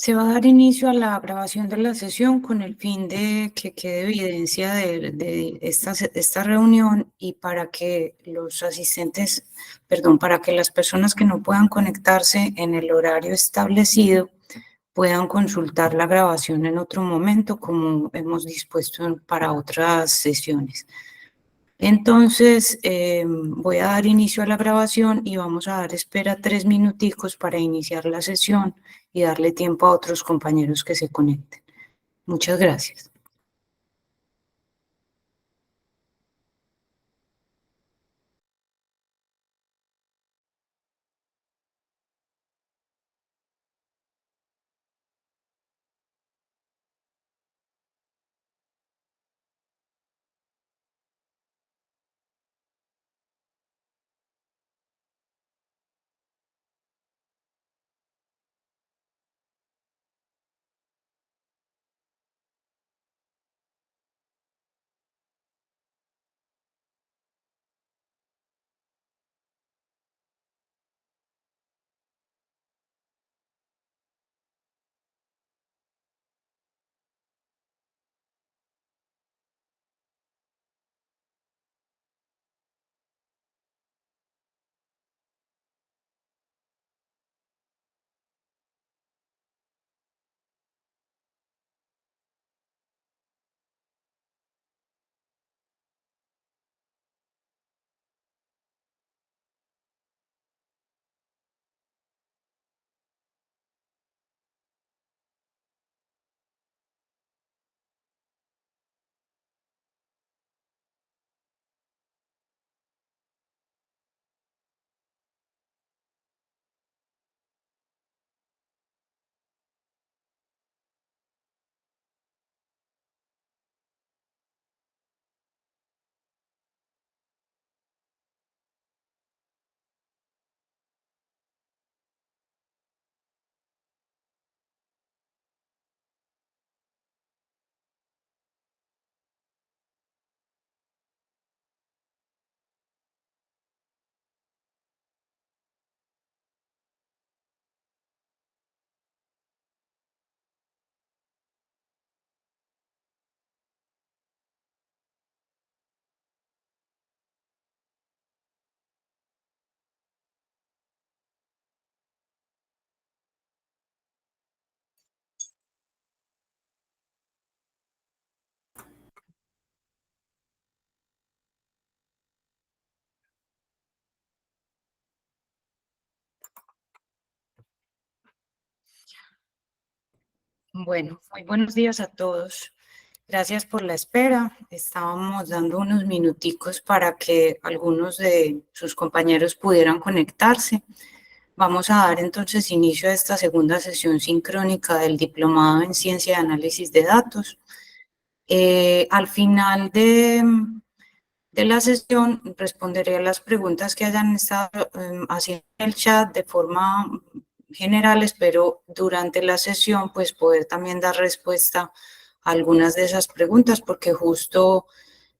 Se va a dar inicio a la grabación de la sesión con el fin de que quede evidencia de esta reunión y para que los asistentes, perdón, para que las personas que no puedan conectarse en el horario establecido puedan consultar la grabación en otro momento, como hemos dispuesto para otras sesiones. Entonces, voy a dar inicio a la grabación y vamos a dar espera 3 minuticos para iniciar la sesión y darle tiempo a otros compañeros que se conecten. Muchas gracias. Bueno, muy buenos días a todos. Gracias por la espera. Estábamos dando unos minuticos para que algunos de sus compañeros pudieran conectarse. Vamos a dar entonces inicio a esta segunda sesión sincrónica del Diplomado en Ciencia de Análisis de Datos. Al final de la sesión responderé a las preguntas que hayan estado haciendo en el chat de forma general. Espero durante la sesión pues poder también dar respuesta a algunas de esas preguntas, porque justo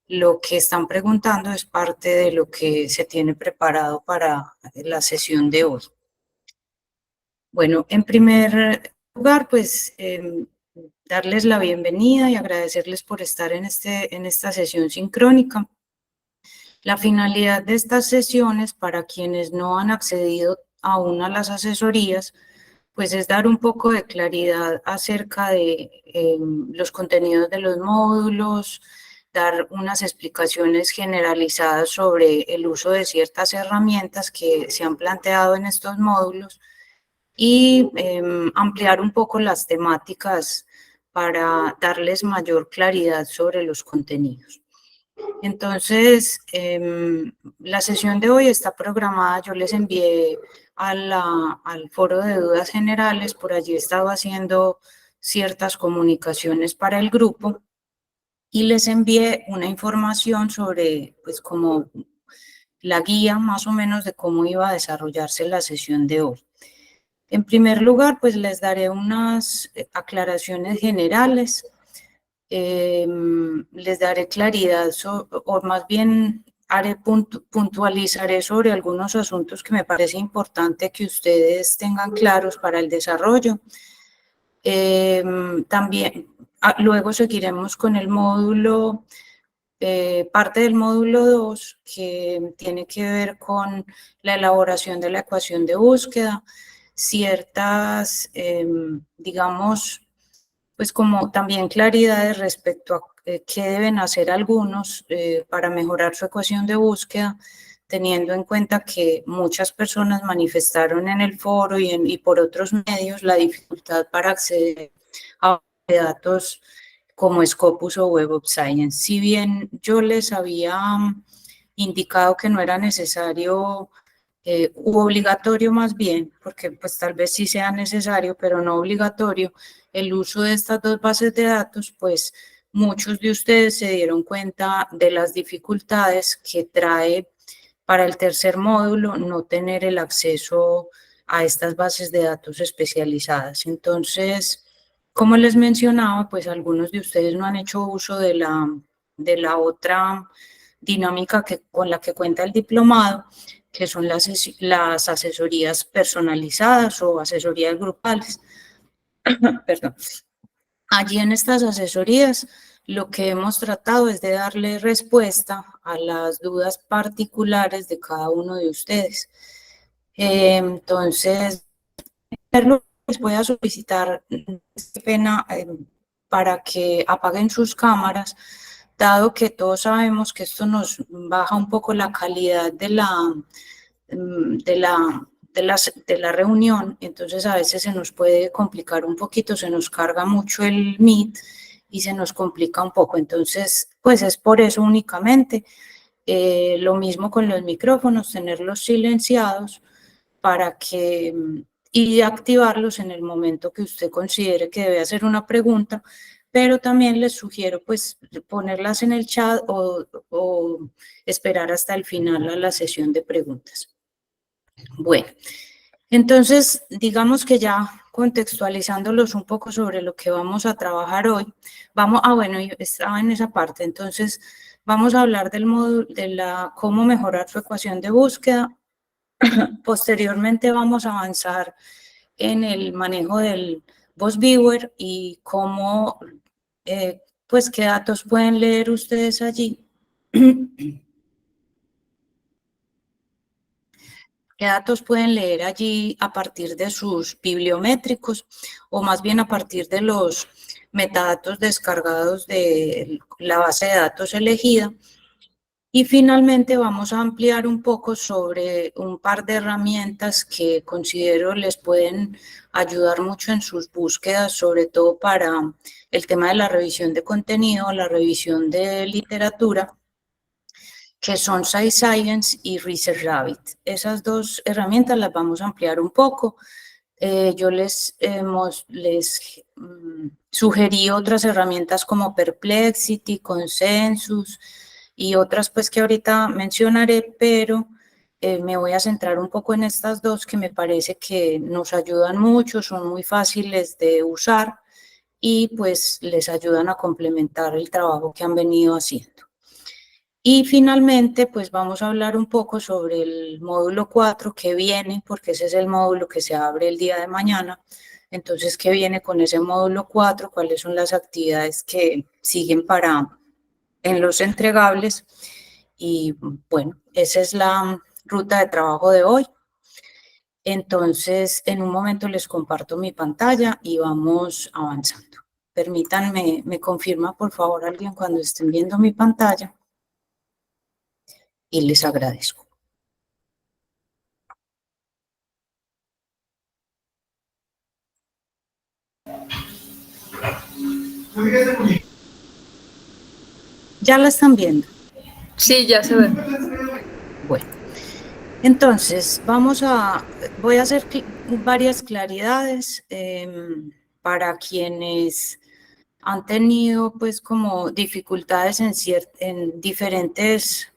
lo que están preguntando es parte de lo que se tiene preparado para la sesión de hoy. Bueno, en primer lugar, pues darles la bienvenida y agradecerles por estar en esta sesión sincrónica. La finalidad de estas sesiones, para quienes no han accedido aún a las asesorías, pues es dar un poco de claridad acerca de los contenidos de los módulos, dar unas explicaciones generalizadas sobre el uso de ciertas herramientas que se han planteado en estos módulos y ampliar un poco las temáticas para darles mayor claridad sobre los contenidos. Entonces, la sesión de hoy está programada, yo les envié al foro de dudas generales, por allí estaba haciendo ciertas comunicaciones para el grupo y les envié una información sobre, pues, como la guía más o menos de cómo iba a desarrollarse la sesión de hoy. En primer lugar, pues les daré unas aclaraciones generales. Les daré claridad o más bien puntualizaré sobre algunos asuntos que me parece importante que ustedes tengan claros para el desarrollo. También, luego seguiremos con el módulo, parte del módulo 2, que tiene que ver con la elaboración de la ecuación de búsqueda, ciertas, digamos, pues como también claridades respecto a qué deben hacer algunos para mejorar su ecuación de búsqueda, teniendo en cuenta que muchas personas manifestaron en el foro y por otros medios la dificultad para acceder a datos como Scopus o Web of Science. Si bien yo les había indicado que no era necesario u obligatorio más bien, porque pues tal vez sí sea necesario, pero no obligatorio, el uso de estas dos bases de datos, pues muchos de ustedes se dieron cuenta de las dificultades que trae para el tercer módulo no tener el acceso a estas bases de datos especializadas. Entonces, como les mencionaba, pues algunos de ustedes no han hecho uso de la otra dinámica con la que cuenta el diplomado, que son las asesorías personalizadas o asesorías grupales. Perdón. Allí en estas asesorías lo que hemos tratado es de darle respuesta a las dudas particulares de cada uno de ustedes. Entonces, les voy a solicitar, qué pena, para que apaguen sus cámaras, dado que todos sabemos que esto nos baja un poco la calidad de la reunión, entonces a veces se nos puede complicar un poquito, se nos carga mucho el Meet y se nos complica un poco, entonces pues es por eso únicamente. Lo mismo con los micrófonos, tenerlos silenciados para que y activarlos en el momento que usted considere que debe hacer una pregunta, pero también les sugiero pues ponerlas en el chat o esperar hasta el final a la sesión de preguntas. Bueno, entonces digamos que ya contextualizándolos un poco sobre lo que vamos a trabajar hoy, bueno, yo estaba en esa parte, entonces vamos a hablar del módulo de cómo mejorar su ecuación de búsqueda. Posteriormente vamos a avanzar en el manejo del Boss Viewer y cómo, pues qué datos pueden leer ustedes allí. ¿Qué datos pueden leer allí a partir de sus bibliométricos o más bien a partir de los metadatos descargados de la base de datos elegida? Y finalmente vamos a ampliar un poco sobre un par de herramientas que considero les pueden ayudar mucho en sus búsquedas, sobre todo para el tema de la revisión de contenido, la revisión de literatura, que son SciScience y Research Rabbit. Esas dos herramientas las vamos a ampliar un poco. Yo les sugerí otras herramientas como Perplexity, Consensus y otras pues que ahorita mencionaré, pero me voy a centrar un poco en estas dos que me parece que nos ayudan mucho, son muy fáciles de usar y pues les ayudan a complementar el trabajo que han venido haciendo. Y finalmente, pues vamos a hablar un poco sobre el módulo 4 que viene, porque ese es el módulo que se abre el día de mañana. Entonces, ¿qué viene con ese módulo 4? ¿Cuáles son las actividades que siguen en los entregables? Y bueno, esa es la ruta de trabajo de hoy. Entonces, en un momento les comparto mi pantalla y vamos avanzando. Permítanme, me confirma por favor alguien cuando estén viendo mi pantalla y les agradezco. ¿Ya la están viendo? Sí, ya se ve. Bueno, entonces voy a hacer varias claridades para quienes han tenido pues como dificultades en diferentes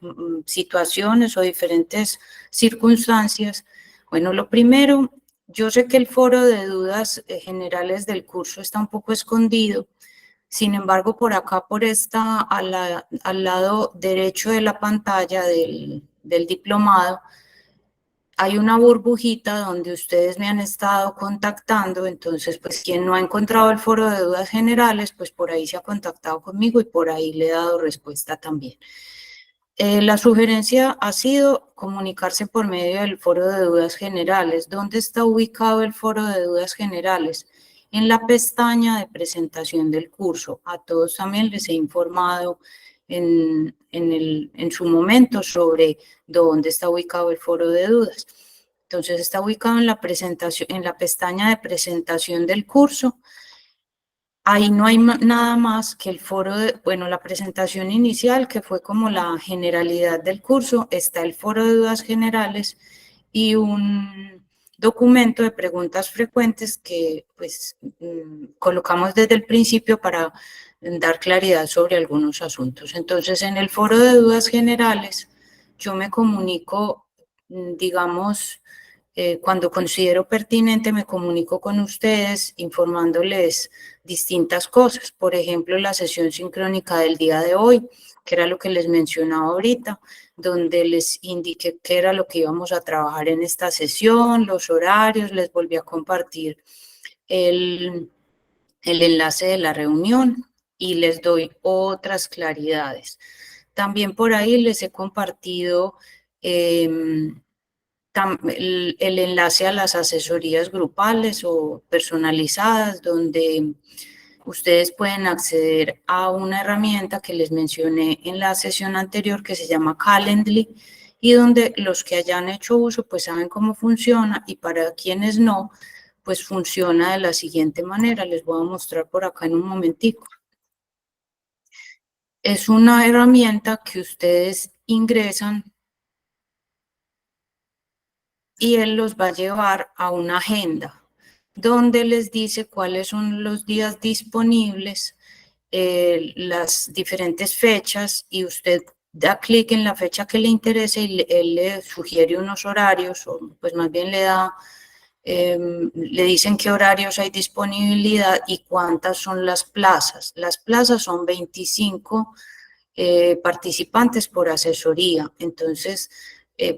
situaciones o diferentes circunstancias. Bueno, lo primero, yo sé que el foro de dudas generales del curso está un poco escondido. Sin embargo, por acá, al lado derecho de la pantalla del diplomado, hay una burbujita donde ustedes me han estado contactando, entonces pues quien no ha encontrado el foro de dudas generales, pues por ahí se ha contactado conmigo y por ahí le he dado respuesta también. La sugerencia ha sido comunicarse por medio del foro de dudas generales. ¿Dónde está ubicado el foro de dudas generales? En la pestaña de presentación del curso. A todos también les he informado en su momento sobre dónde está ubicado el foro de dudas. Entonces está ubicado en la presentación, en la pestaña de presentación del curso. Ahí no hay nada más que el foro bueno, la presentación inicial, que fue como la generalidad del curso, está el foro de dudas generales y un documento de preguntas frecuentes que pues colocamos desde el principio para dar claridad sobre algunos asuntos. Entonces, en el foro de dudas generales, yo me comunico, digamos, cuando considero pertinente, me comunico con ustedes informándoles distintas cosas. Por ejemplo, la sesión sincrónica del día de hoy, que era lo que les mencionaba ahorita, donde les indiqué qué era lo que íbamos a trabajar en esta sesión, los horarios, les volví a compartir el enlace de la reunión y les doy otras claridades. También por ahí les he compartido el enlace a las asesorías grupales o personalizadas, donde ustedes pueden acceder a una herramienta que les mencioné en la sesión anterior que se llama Calendly y donde los que hayan hecho uso pues saben cómo funciona y para quienes no, pues funciona de la siguiente manera. Les voy a mostrar por acá en un momentico. Es una herramienta que ustedes ingresan y él los va a llevar a una agenda donde les dice cuáles son los días disponibles, las diferentes fechas y usted da clic en la fecha que le interese y él le sugiere unos horarios o pues más bien le dicen qué horarios hay disponibilidad y cuántas son las plazas. Las plazas son 25 participantes por asesoría. Entonces,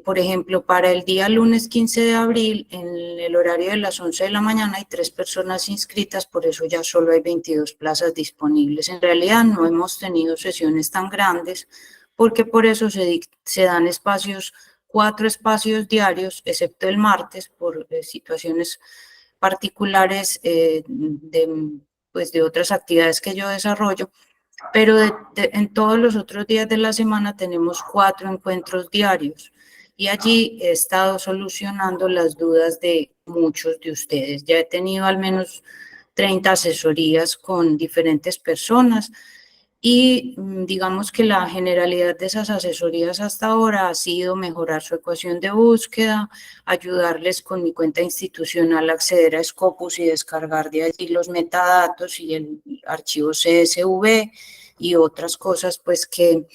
por ejemplo, para el día lunes 15 de abril, en el horario de las 11 de la mañana hay 3 personas inscritas, por eso ya solo hay 22 plazas disponibles. En realidad no hemos tenido sesiones tan grandes, porque por eso se dan espacios, 4 espacios diarios, excepto el martes, por situaciones particulares pues de otras actividades que yo desarrollo, pero en todos los otros días de la semana tenemos 4 encuentros diarios y allí he estado solucionando las dudas de muchos de ustedes. Ya he tenido al menos 30 asesorías con diferentes personas y digamos que la generalidad de esas asesorías hasta ahora ha sido mejorar su ecuación de búsqueda, ayudarles con mi cuenta institucional a acceder a Scopus y descargar de allí los metadatos y el archivo CSV y otras cosas pues que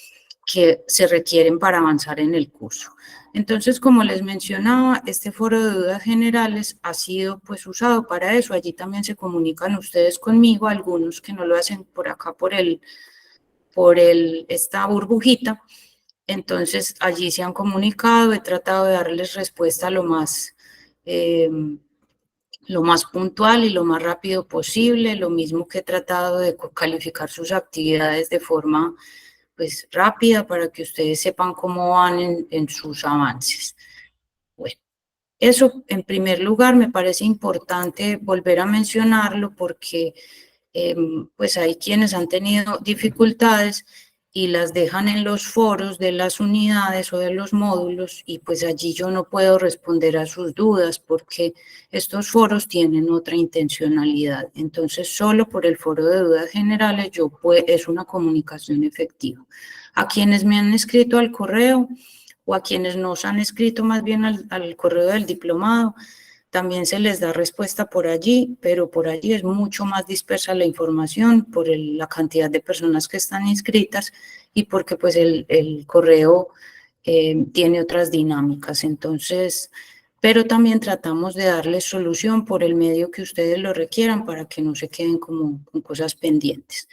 se requieren para avanzar en el curso. Entonces, como les mencionaba, este foro de dudas generales ha sido pues usado para eso. Allí también se comunican ustedes conmigo, algunos que no lo hacen por acá esta burbujita. Entonces, allí se han comunicado, he tratado de darles respuesta lo más puntual y lo más rápido posible, lo mismo que he tratado de calificar sus actividades de forma pues rápida para que ustedes sepan cómo van en sus avances. Bueno, eso en primer lugar me parece importante volver a mencionarlo porque pues hay quienes han tenido dificultades y las dejan en los foros de las unidades o de los módulos y pues allí yo no puedo responder a sus dudas porque estos foros tienen otra intencionalidad. Entonces, solo por el foro de dudas generales es una comunicación efectiva. A quienes me han escrito al correo o a quienes nos han escrito más bien al correo del diplomado, también se les da respuesta por allí, pero por allí es mucho más dispersa la información por la cantidad de personas que están inscritas y porque pues el correo tiene otras dinámicas. Entonces, pero también tratamos de darles solución por el medio que ustedes lo requieran para que no se queden como con cosas pendientes.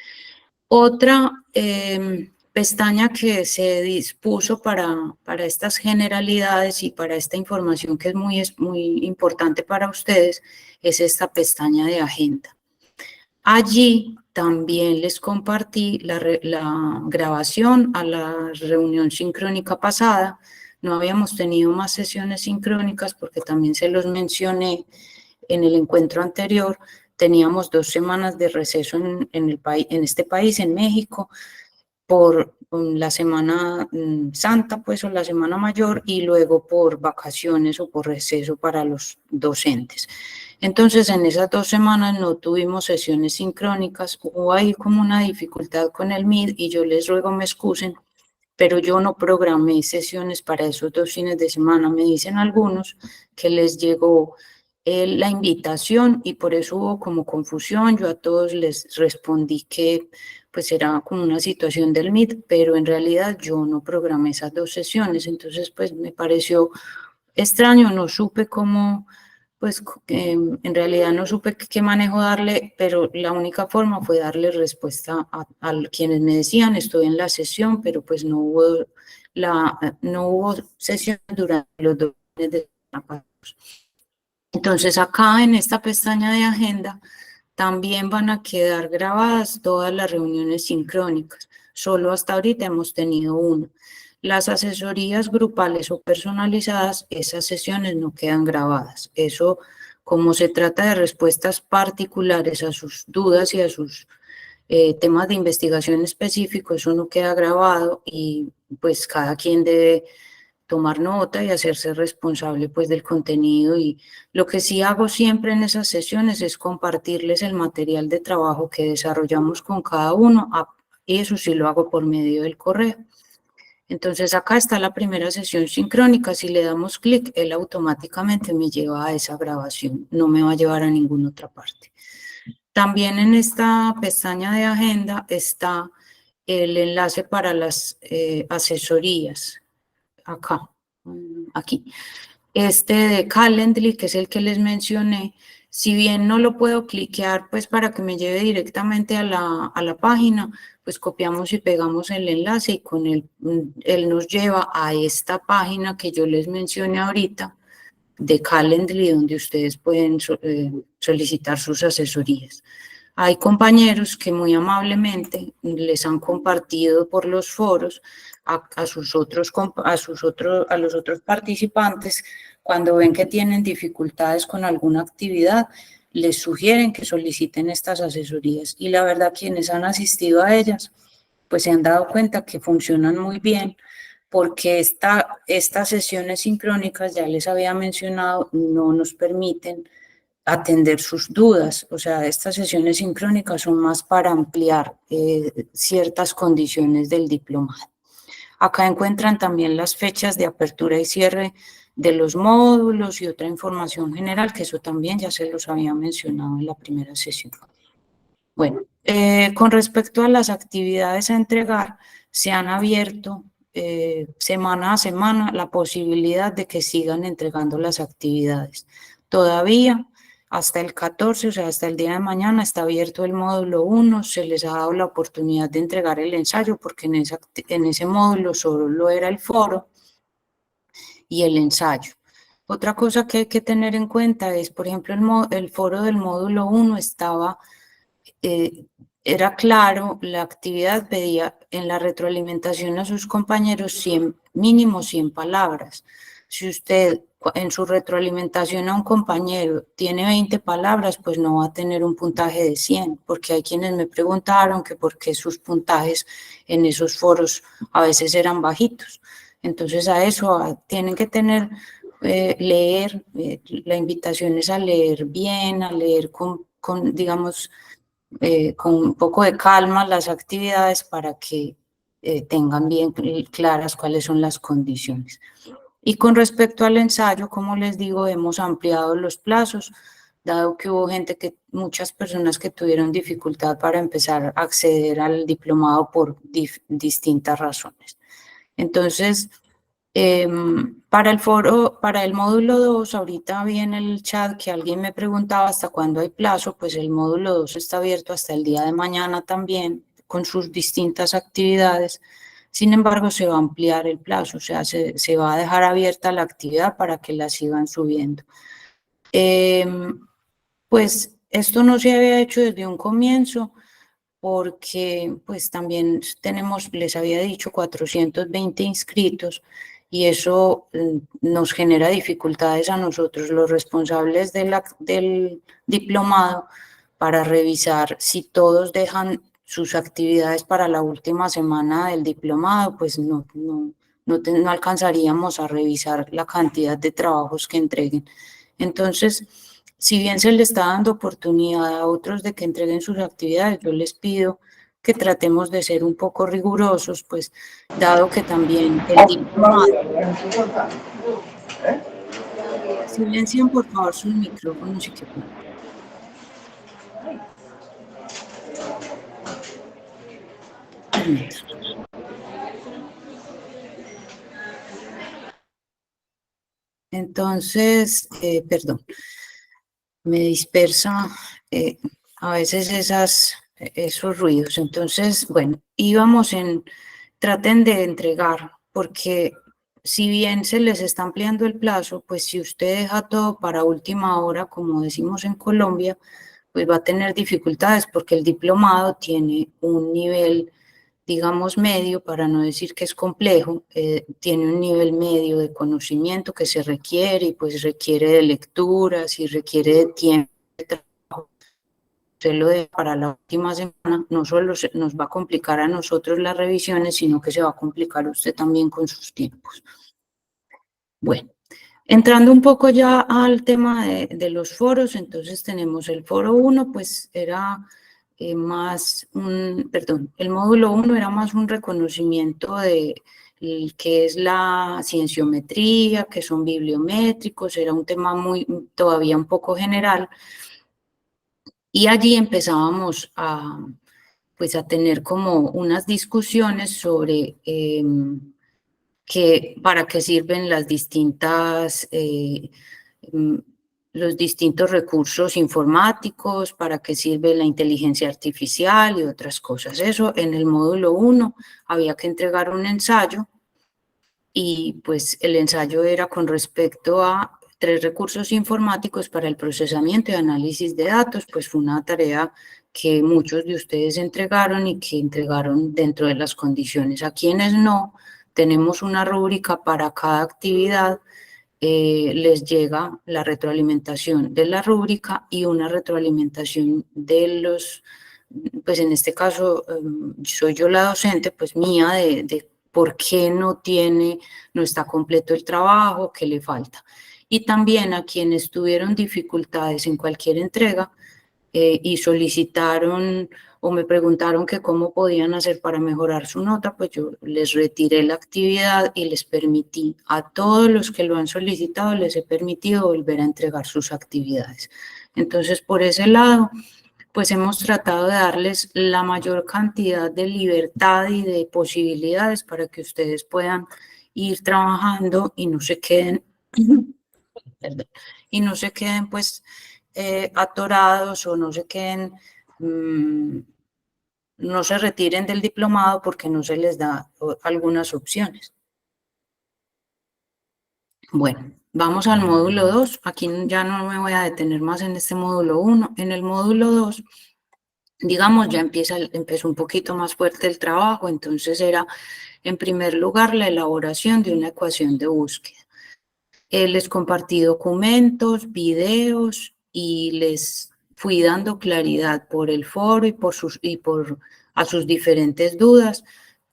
Otra pestaña que se dispuso para estas generalidades y para esta información que es muy importante para ustedes es esta pestaña de agenda. Allí también les compartí la grabación a la reunión sincrónica pasada. No habíamos tenido más sesiones sincrónicas porque también se los mencioné en el encuentro anterior. Teníamos 2 semanas de receso en este país, en México, por la Semana Santa, pues, o la Semana Mayor, y luego por vacaciones o por receso para los docentes. Entonces, en esas 2 semanas no tuvimos sesiones sincrónicas, hubo ahí como una dificultad con el Meet y yo les ruego me excusen, pero yo no programé sesiones para esos 2 fines de semana. Me dicen algunos que les llegó la invitación y por eso hubo como confusión. Yo a todos les respondí que pues era como una situación del Meet, pero en realidad yo no programé esas 2 sesiones. Entonces pues me pareció extraño, no supe cómo, pues en realidad no supe qué manejo darle, pero la única forma fue darle respuesta a quienes me decían, estoy en la sesión, pero pues no hubo sesión durante los 2 meses de semana. Entonces acá en esta pestaña de agenda también van a quedar grabadas todas las reuniones sincrónicas. Solo hasta ahorita hemos tenido una. Las asesorías grupales o personalizadas, esas sesiones no quedan grabadas. Eso, como se trata de respuestas particulares a sus dudas y a sus temas de investigación específicos, eso no queda grabado y pues cada quien debe tomar nota y hacerse responsable pues del contenido. Y lo que sí hago siempre en esas sesiones es compartirles el material de trabajo que desarrollamos con cada uno, y eso sí lo hago por medio del correo. Entonces acá está la primera sesión sincrónica, si le damos clic, él automáticamente me lleva a esa grabación, no me va a llevar a ninguna otra parte. También en esta pestaña de agenda está el enlace para las asesorías, acá, aquí. Este de Calendly, que es el que les mencioné, si bien no lo puedo cliquear pues para que me lleve directamente a la página, pues copiamos y pegamos el enlace y con él nos lleva a esta página que yo les mencioné ahorita, de Calendly, donde ustedes pueden solicitar sus asesorías. Hay compañeros que muy amablemente les han compartido por los foros a los otros participantes, cuando ven que tienen dificultades con alguna actividad, les sugieren que soliciten estas asesorías. Y la verdad, quienes han asistido a ellas, pues se han dado cuenta que funcionan muy bien, porque estas sesiones sincrónicas, ya les había mencionado, no nos permiten atender sus dudas. O sea, estas sesiones sincrónicas son más para ampliar ciertas condiciones del diplomado. Acá encuentran también las fechas de apertura y cierre de los módulos y otra información general, que eso también ya se los había mencionado en la primera sesión. Bueno, con respecto a las actividades a entregar, se han abierto semana a semana la posibilidad de que sigan entregando las actividades. Todavía hasta el 14, o sea, hasta el día de mañana está abierto el módulo 1, se les ha dado la oportunidad de entregar el ensayo porque en ese módulo solo era el foro y el ensayo. Otra cosa que hay que tener en cuenta es, por ejemplo, el foro del módulo 1 era claro, la actividad pedía en la retroalimentación a sus compañeros mínimo 100 palabras. Si usted en su retroalimentación a un compañero tiene 20 palabras, pues no va a tener un puntaje de 100, porque hay quienes me preguntaron que por qué sus puntajes en esos foros a veces eran bajitos. Entonces a eso tienen que tener, leer, la invitación es a leer bien, a leer digamos, con un poco de calma las actividades para que tengan bien claras cuáles son las condiciones. Y con respecto al ensayo, como les digo, hemos ampliado los plazos, dado que hubo muchas personas que tuvieron dificultad para empezar a acceder al diplomado por distintas razones. Entonces, para el módulo 2, ahorita vi en el chat que alguien me preguntaba hasta cuándo hay plazo, pues el módulo 2 está abierto hasta el día de mañana también, con sus distintas actividades. Sin embargo, se va a ampliar el plazo, o sea, se va a dejar abierta la actividad para que la sigan subiendo. Pues esto no se había hecho desde un comienzo porque pues también tenemos, les había dicho, 420 inscritos y eso nos genera dificultades a nosotros, los responsables del diplomado, para revisar si todos dejan sus actividades para la última semana del diplomado, pues no alcanzaríamos a revisar la cantidad de trabajos que entreguen. Entonces, si bien se le está dando oportunidad a otros de que entreguen sus actividades, yo les pido que tratemos de ser un poco rigurosos, pues dado que también el diplomado... Silencien por favor sus micrófonos y que puedan. Permítanme. Entonces, perdón, me dispersa a veces esos ruidos. Entonces, bueno, traten de entregar, porque si bien se les está ampliando el plazo, pues si usted deja todo para última hora, como decimos en Colombia, pues va a tener dificultades porque el diplomado tiene un nivel, digamos, medio, para no decir que es complejo, tiene un nivel medio de conocimiento que se requiere y pues requiere de lecturas y requiere de tiempo de trabajo. Usted lo deja para la última semana, no solo nos va a complicar a nosotros las revisiones, sino que se va a complicar usted también con sus tiempos. Bueno, entrando un poco ya al tema de los foros, entonces tenemos el foro 1, pues era el módulo 1 era más un reconocimiento de qué es la cienciometría, qué son bibliométricos, era un tema todavía un poco general, y allí empezábamos pues a tener como unas discusiones sobre para qué sirven los distintos recursos informáticos, para qué sirve la inteligencia artificial y otras cosas. Eso en el módulo 1 había que entregar un ensayo y pues el ensayo era con respecto a 3 recursos informáticos para el procesamiento y análisis de datos, pues fue una tarea que muchos de ustedes entregaron y que entregaron dentro de las condiciones. A quienes no, tenemos una rúbrica para cada actividad, les llega la retroalimentación de la rúbrica y una retroalimentación pues en este caso soy yo la docente, pues mía, de por qué no está completo el trabajo, qué le falta. Y también a quienes tuvieron dificultades en cualquier entrega y solicitaron o me preguntaron que cómo podían hacer para mejorar su nota, pues yo les retiré la actividad y les permití, a todos los que lo han solicitado, les he permitido volver a entregar sus actividades. Entonces, por ese lado, pues hemos tratado de darles la mayor cantidad de libertad y de posibilidades para que ustedes puedan ir trabajando y no se queden, perdón, y no se queden pues atorados o no se queden, no se retiren del diplomado porque no se les da algunas opciones. Bueno, vamos al módulo 2. Aquí ya no me voy a detener más en este módulo 1. En el módulo 2, digamos, ya empezó un poquito más fuerte el trabajo, entonces era, en primer lugar, la elaboración de una ecuación de búsqueda. Les compartí documentos, videos y les fui dando claridad por el foro y a sus diferentes dudas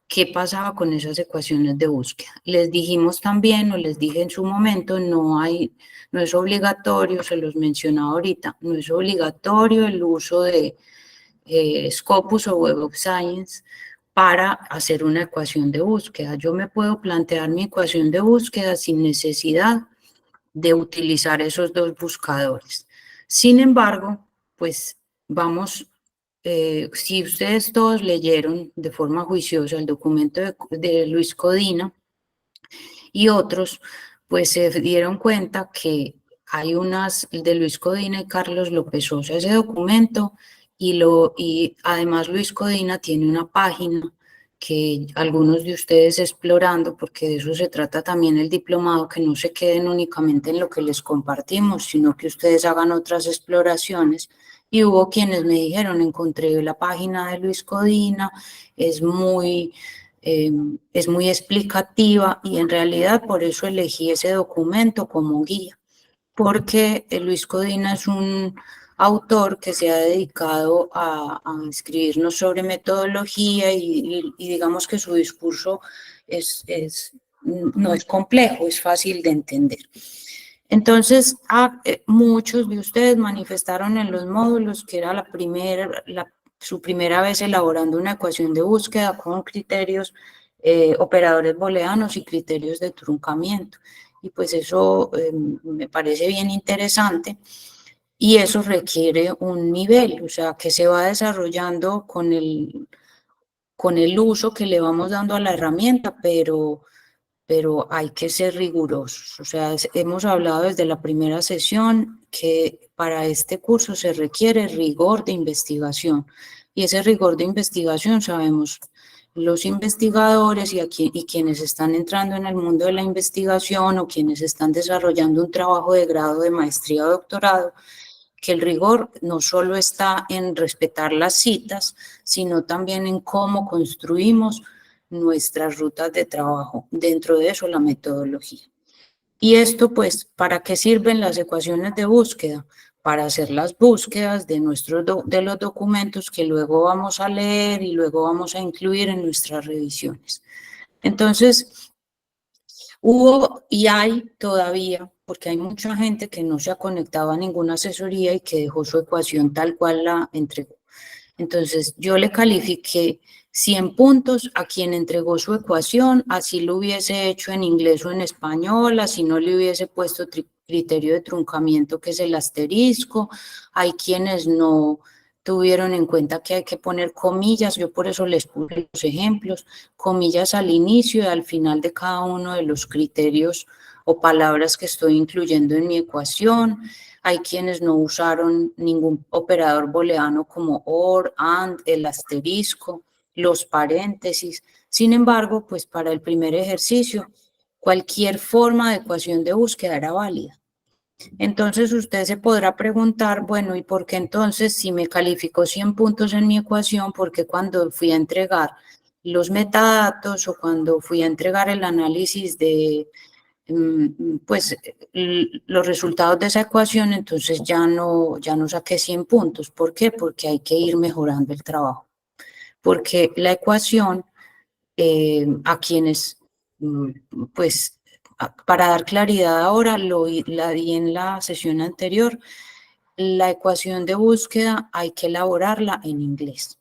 qué pasaba con esas ecuaciones de búsqueda. Les dijimos también, o les dije en su momento, no es obligatorio, se los mencionaba ahorita, no es obligatorio el uso de Scopus o Web of Science para hacer una ecuación de búsqueda. Yo me puedo plantear mi ecuación de búsqueda sin necesidad de utilizar esos 2 buscadores. Sin embargo, pues si ustedes todos leyeron de forma juiciosa el documento de Luis Codina y otros, pues se dieron cuenta que hay unas de Luis Codina y Carlos López Sosa, ese documento y además Luis Codina tiene una página que algunos de ustedes explorando, porque de eso se trata también el diplomado, que no se queden únicamente en lo que les compartimos, sino que ustedes hagan otras exploraciones. Y hubo quienes me dijeron, encontré la página de Luis Codina, es muy, es muy explicativa y en realidad por eso elegí ese documento como guía, porque Luis Codina es un autor que se ha dedicado a escribirnos sobre metodología y digamos que su discurso no es complejo, es fácil de entender. Entonces, muchos de ustedes manifestaron en los módulos que era su primera vez elaborando una ecuación de búsqueda con criterios, operadores booleanos y criterios de truncamiento. Y pues eso me parece bien interesante y eso requiere un nivel, o sea, que se va desarrollando con el uso que le vamos dando a la herramienta, pero hay que ser rigurosos. O sea, hemos hablado desde la primera sesión que para este curso se requiere rigor de investigación y ese rigor de investigación sabemos los investigadores y quienes están entrando en el mundo de la investigación o quienes están desarrollando un trabajo de grado de maestría o doctorado, que el rigor no solo está en respetar las citas, sino también en cómo construimos nuestras rutas de trabajo, dentro de eso la metodología. Y esto, pues, ¿para qué sirven las ecuaciones de búsqueda? Para hacer las búsquedas de los documentos que luego vamos a leer y luego vamos a incluir en nuestras revisiones. Entonces, hubo y hay todavía, porque hay mucha gente que no se ha conectado a ninguna asesoría y que dejó su ecuación tal cual la entregó. Entonces, yo le califiqué 100 puntos a quien entregó su ecuación, así lo hubiese hecho en inglés o en español, así no le hubiese puesto criterio de truncamiento, que es el asterisco. Hay quienes no tuvieron en cuenta que hay que poner comillas, yo por eso les puse los ejemplos, comillas al inicio y al final de cada uno de los criterios o palabras que estoy incluyendo en mi ecuación. Hay quienes no usaron ningún operador booleano como OR, AND, el asterisco, los paréntesis. Sin embargo, pues para el primer ejercicio, cualquier forma de ecuación de búsqueda era válida. Entonces usted se podrá preguntar, bueno, ¿y por qué entonces si me calificó 100 puntos en mi ecuación, por qué cuando fui a entregar los metadatos o cuando fui a entregar el análisis de pues los resultados de esa ecuación, entonces ya no saqué 100 puntos? ¿Por qué? Porque hay que ir mejorando el trabajo. Porque la ecuación, a quienes, pues, para dar claridad ahora, la di en la sesión anterior, la ecuación de búsqueda hay que elaborarla en inglés.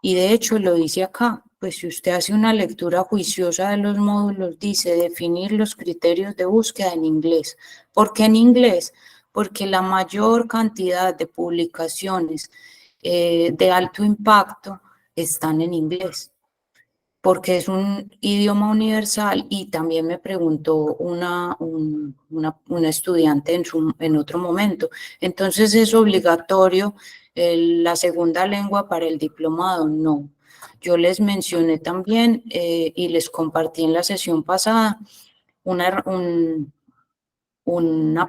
Y de hecho lo dice acá, pues si usted hace una lectura juiciosa de los módulos, dice definir los criterios de búsqueda en inglés. ¿Por qué en inglés? Porque la mayor cantidad de publicaciones de alto impacto están en inglés, porque es un idioma universal. Y también me preguntó una estudiante en otro momento, entonces ¿es obligatorio la segunda lengua para el diplomado? No. Yo les mencioné también y les compartí en la sesión pasada una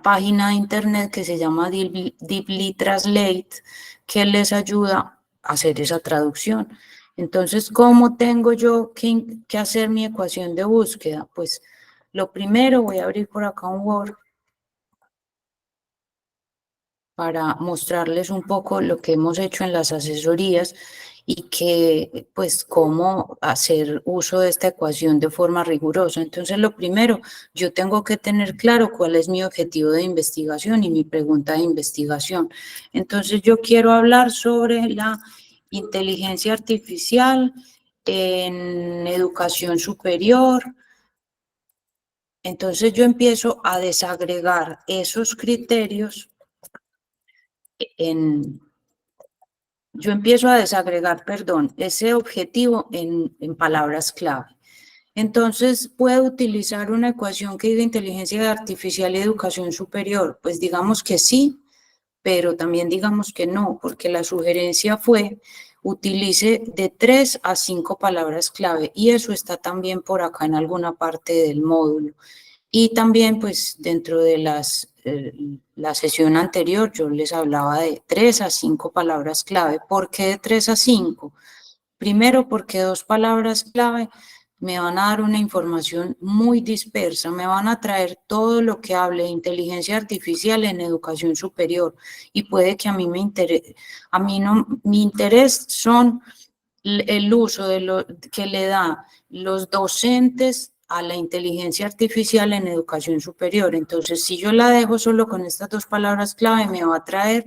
página de internet que se llama Deeply Translate, que les ayuda a hacer esa traducción. Entonces, ¿cómo tengo yo que hacer mi ecuación de búsqueda? Pues lo primero, voy a abrir por acá un Word para mostrarles un poco lo que hemos hecho en las asesorías y que, pues, cómo hacer uso de esta ecuación de forma rigurosa. Entonces, lo primero, yo tengo que tener claro cuál es mi objetivo de investigación y mi pregunta de investigación. Entonces, yo quiero hablar sobre la inteligencia artificial en educación superior. Entonces, yo empiezo a desagregar esos criterios yo empiezo a desagregar, ese objetivo en palabras clave. Entonces, ¿puedo utilizar una ecuación que diga inteligencia artificial y educación superior? Pues digamos que sí, pero también digamos que no, porque la sugerencia fue utilice de 3 a 5 palabras clave y eso está también por acá en alguna parte del módulo. Y también, pues, dentro de la sesión anterior, yo les hablaba de 3 a 5 palabras clave. ¿Por qué de 3 a 5? Primero, porque 2 palabras clave me van a dar una información muy dispersa, me van a traer todo lo que hable de inteligencia artificial en educación superior y puede que a mí me interese, a mí no, mi interés son el uso de lo que le da los docentes a la inteligencia artificial en educación superior. Entonces, si yo la dejo solo con estas 2 palabras clave, me va a traer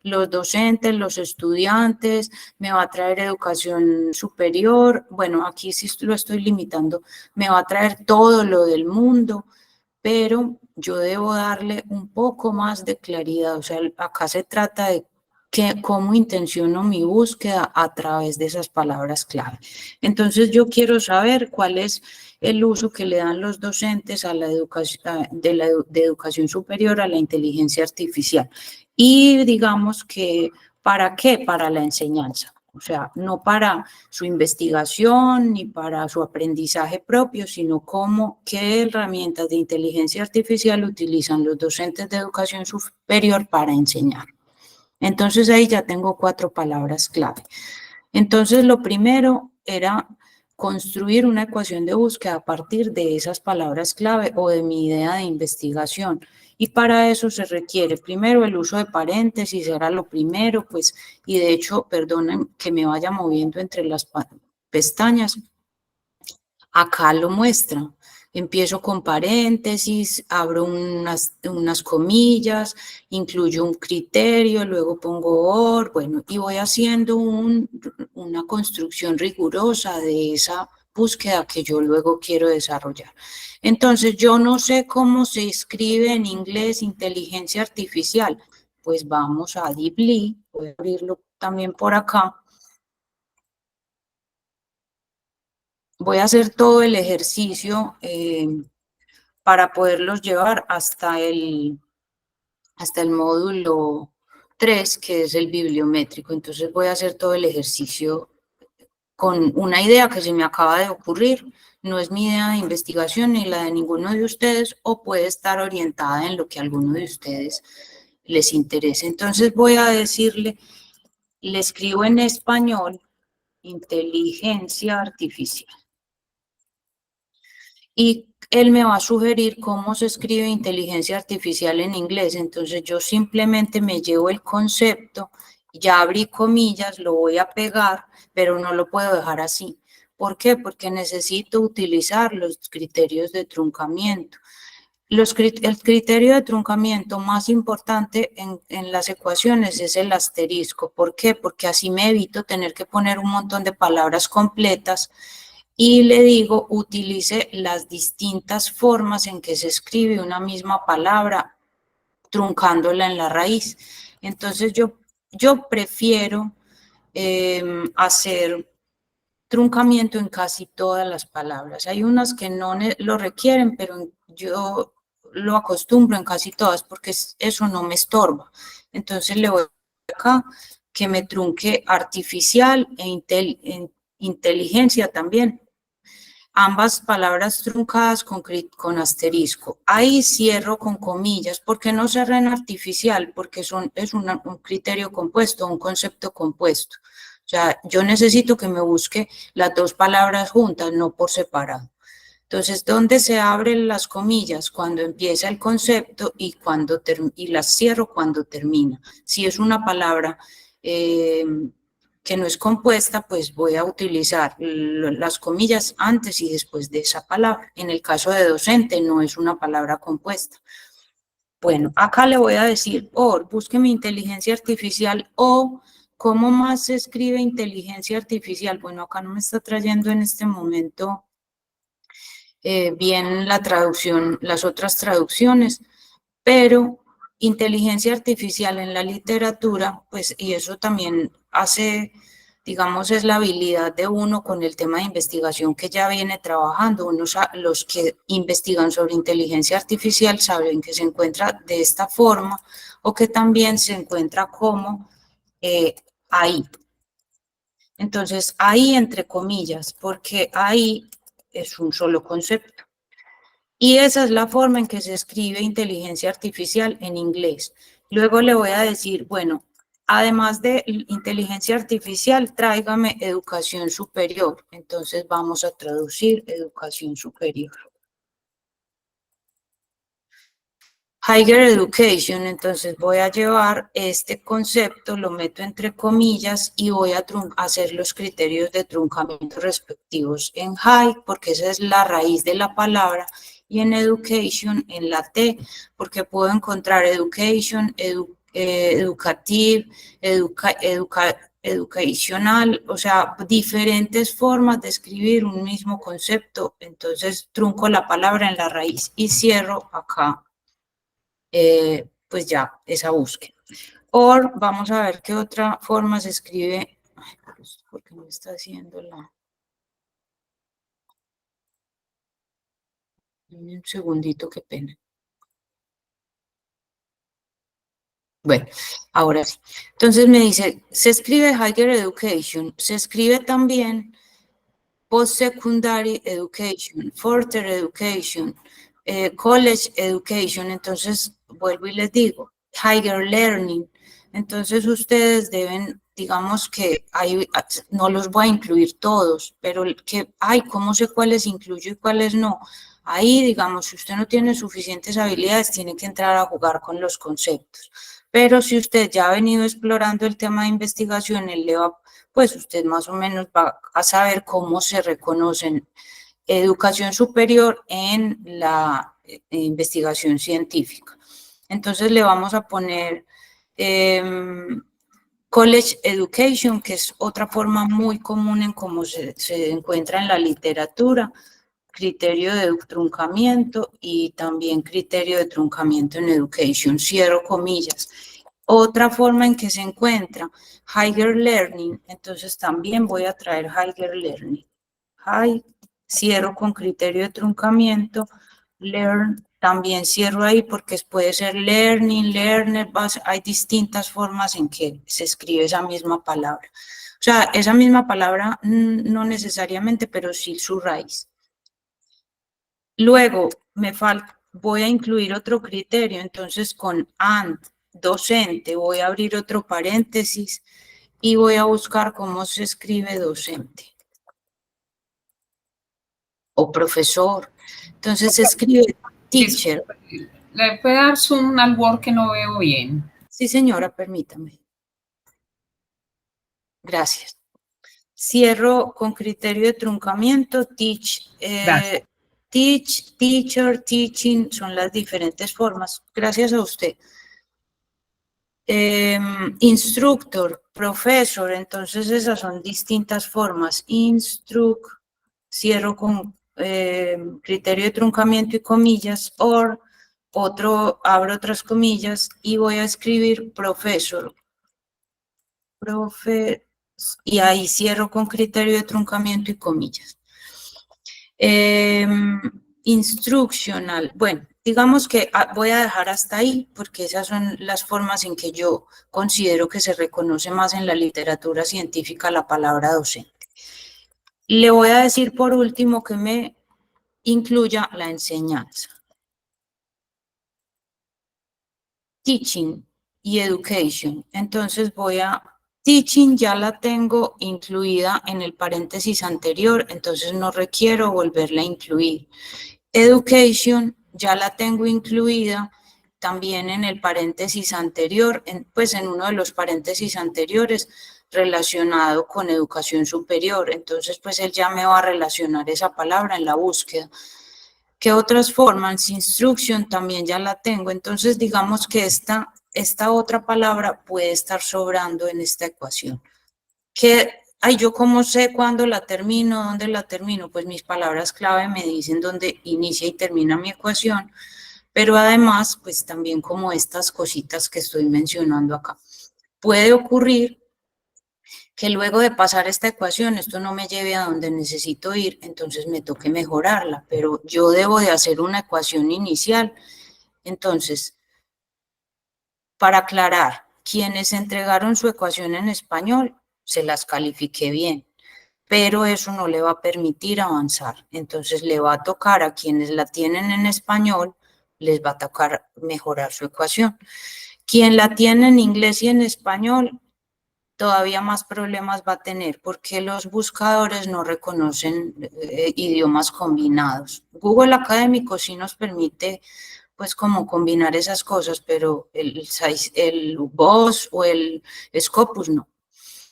los docentes, los estudiantes, me va a traer educación superior, bueno, aquí sí lo estoy limitando, me va a traer todo lo del mundo, pero yo debo darle un poco más de claridad, o sea, acá se trata de cómo intenciono mi búsqueda a través de esas palabras clave. Entonces yo quiero saber cuál es el uso que le dan los docentes a la educación, de educación superior a la inteligencia artificial. Y digamos que, ¿para qué? Para la enseñanza. O sea, no para su investigación ni para su aprendizaje propio, sino qué herramientas de inteligencia artificial utilizan los docentes de educación superior para enseñar. Entonces ahí ya tengo 4 palabras clave. Entonces lo primero era construir una ecuación de búsqueda a partir de esas palabras clave o de mi idea de investigación. Y para eso se requiere primero el uso de paréntesis, era lo primero, pues, y de hecho, perdonen que me vaya moviendo entre las pestañas, acá lo muestra. Empiezo con paréntesis, abro unas comillas, incluyo un criterio, luego pongo OR, bueno, y voy haciendo una construcción rigurosa de esa búsqueda que yo luego quiero desarrollar. Entonces, yo no sé cómo se escribe en inglés inteligencia artificial. Pues vamos a DeepL, voy a abrirlo también por acá. Voy a hacer todo el ejercicio para poderlos llevar hasta el módulo 3, que es el bibliométrico. Entonces voy a hacer todo el ejercicio con una idea que se me acaba de ocurrir. No es mi idea de investigación ni la de ninguno de ustedes, o puede estar orientada en lo que a alguno de ustedes les interese. Entonces voy a decirle, le escribo en español, inteligencia artificial. Y él me va a sugerir cómo se escribe inteligencia artificial en inglés. Entonces yo simplemente me llevo el concepto, ya abrí comillas, lo voy a pegar, pero no lo puedo dejar así. ¿Por qué? Porque necesito utilizar los criterios de truncamiento. El criterio de truncamiento más importante en las ecuaciones es el asterisco. ¿Por qué? Porque así me evito tener que poner un montón de palabras completas y le digo, utilice las distintas formas en que se escribe una misma palabra, truncándola en la raíz. Entonces yo prefiero hacer truncamiento en casi todas las palabras. Hay unas que no lo requieren, pero yo lo acostumbro en casi todas porque eso no me estorba. Entonces le voy acá que me trunque artificial e inteligencia también. Ambas palabras truncadas con asterisco. Ahí cierro con comillas. ¿Por qué no cerré en artificial? Porque es un criterio compuesto, un concepto compuesto. O sea, yo necesito que me busque las 2 palabras juntas, no por separado. Entonces, ¿dónde se abren las comillas? Cuando empieza el concepto y las cierro cuando termina. Si es una palabra que no es compuesta, pues voy a utilizar las comillas antes y después de esa palabra. En el caso de docente no es una palabra compuesta. Bueno, acá le voy a decir, busque mi inteligencia artificial o ¿cómo más se escribe inteligencia artificial? Bueno, acá no me está trayendo en este momento bien la traducción, las otras traducciones, pero inteligencia artificial en la literatura, pues, y eso también hace digamos, es la habilidad de uno con el tema de investigación que ya viene trabajando. Los que investigan sobre inteligencia artificial saben que se encuentra de esta forma o que también se encuentra como ahí. Entonces, ahí entre comillas, porque ahí es un solo concepto. Y esa es la forma en que se escribe inteligencia artificial en inglés. Luego le voy a decir, bueno, además de inteligencia artificial, tráigame educación superior. Entonces vamos a traducir educación superior. Higher Education, entonces voy a llevar este concepto, lo meto entre comillas y voy a hacer los criterios de truncamiento respectivos en high, porque esa es la raíz de la palabra, y en education, en la T, porque puedo encontrar education, educative, educacional, o sea, diferentes formas de escribir un mismo concepto. Entonces trunco la palabra en la raíz y cierro acá. Pues ya, esa búsqueda. O vamos a ver qué otra forma se escribe. Ay, ¿por qué me está haciendo la? Un segundito, qué pena. Bueno, ahora sí. Entonces me dice, se escribe Higher Education, se escribe también Post-Secondary Education, Further Education, College Education. Entonces, vuelvo y les digo, Higher Learning. Entonces, ustedes deben, digamos que hay, no los voy a incluir todos, pero ¿cómo sé cuáles incluyo y cuáles no? Ahí, digamos, si usted no tiene suficientes habilidades, tiene que entrar a jugar con los conceptos. Pero si usted ya ha venido explorando el tema de investigación, él le va, pues usted más o menos va a saber cómo se reconocen educación superior en la investigación científica. Entonces le vamos a poner College Education, que es otra forma muy común en cómo se encuentra en la literatura, criterio de truncamiento y también criterio de truncamiento en education, cierro comillas. Otra forma en que se encuentra Higher Learning, entonces también voy a traer Higher Learning. Cierro con criterio de truncamiento, Learn, también cierro ahí porque puede ser Learning, Learner, hay distintas formas en que se escribe esa misma palabra. O sea, esa misma palabra no necesariamente, pero sí su raíz. Luego, voy a incluir otro criterio, entonces con and, docente, voy a abrir otro paréntesis y voy a buscar cómo se escribe docente o profesor. Entonces se escribe teacher. ¿Le puede dar zoom al Word que no veo bien? Sí, señora, permítame. Gracias. Cierro con criterio de truncamiento, teach, teacher, teaching, son las diferentes formas. Gracias a usted. Instructor, profesor, entonces esas son distintas formas. Cierro con criterio de truncamiento y comillas, or, abro otras comillas y voy a escribir profesor. Y ahí cierro con criterio de truncamiento y comillas. Instructional, bueno, digamos que voy a dejar hasta ahí porque esas son las formas en que yo considero que se reconoce más en la literatura científica la palabra docente. Le voy a decir por último que me incluya la enseñanza. Teaching y education. Entonces teaching ya la tengo incluida en el paréntesis anterior, entonces no requiero volverla a incluir. Education ya la tengo incluida también en el paréntesis anterior, pues en uno de los paréntesis anteriores relacionado con educación superior. Entonces, pues él ya me va a relacionar esa palabra en la búsqueda. ¿Qué otras formas? Instruction también ya la tengo. Entonces, digamos que esta otra palabra puede estar sobrando en esta ecuación. ¿Yo cómo sé cuándo la termino, dónde la termino? Pues mis palabras clave me dicen dónde inicia y termina mi ecuación, pero además, pues también como estas cositas que estoy mencionando acá. Puede ocurrir que luego de pasar esta ecuación, esto no me lleve a donde necesito ir, entonces me toque mejorarla, pero yo debo de hacer una ecuación inicial. Entonces, para aclarar, quienes entregaron su ecuación en español, se las califiqué bien, pero eso no le va a permitir avanzar. Entonces le va a tocar a quienes la tienen en español, les va a tocar mejorar su ecuación. Quien la tiene en inglés y en español, todavía más problemas va a tener porque los buscadores no reconocen idiomas combinados. Google Académico sí nos permite pues como combinar esas cosas, pero el BOSS o el Scopus no.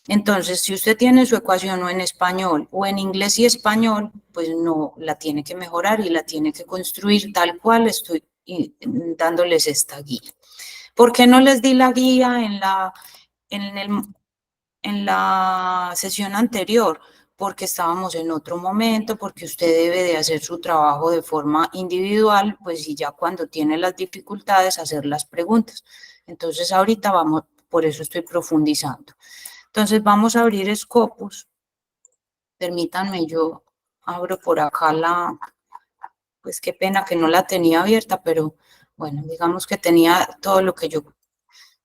Entonces, si usted tiene su ecuación o en español o en inglés y español, pues no, la tiene que mejorar y la tiene que construir tal cual estoy dándoles esta guía. ¿Por qué no les di la guía en la sesión anterior? Porque estábamos en otro momento, porque usted debe de hacer su trabajo de forma individual, pues y ya cuando tiene las dificultades, hacer las preguntas. Entonces ahorita vamos, por eso estoy profundizando. Entonces vamos a abrir Scopus. Permítanme, yo abro por acá pues qué pena que no la tenía abierta, pero bueno, digamos que tenía todo lo que yo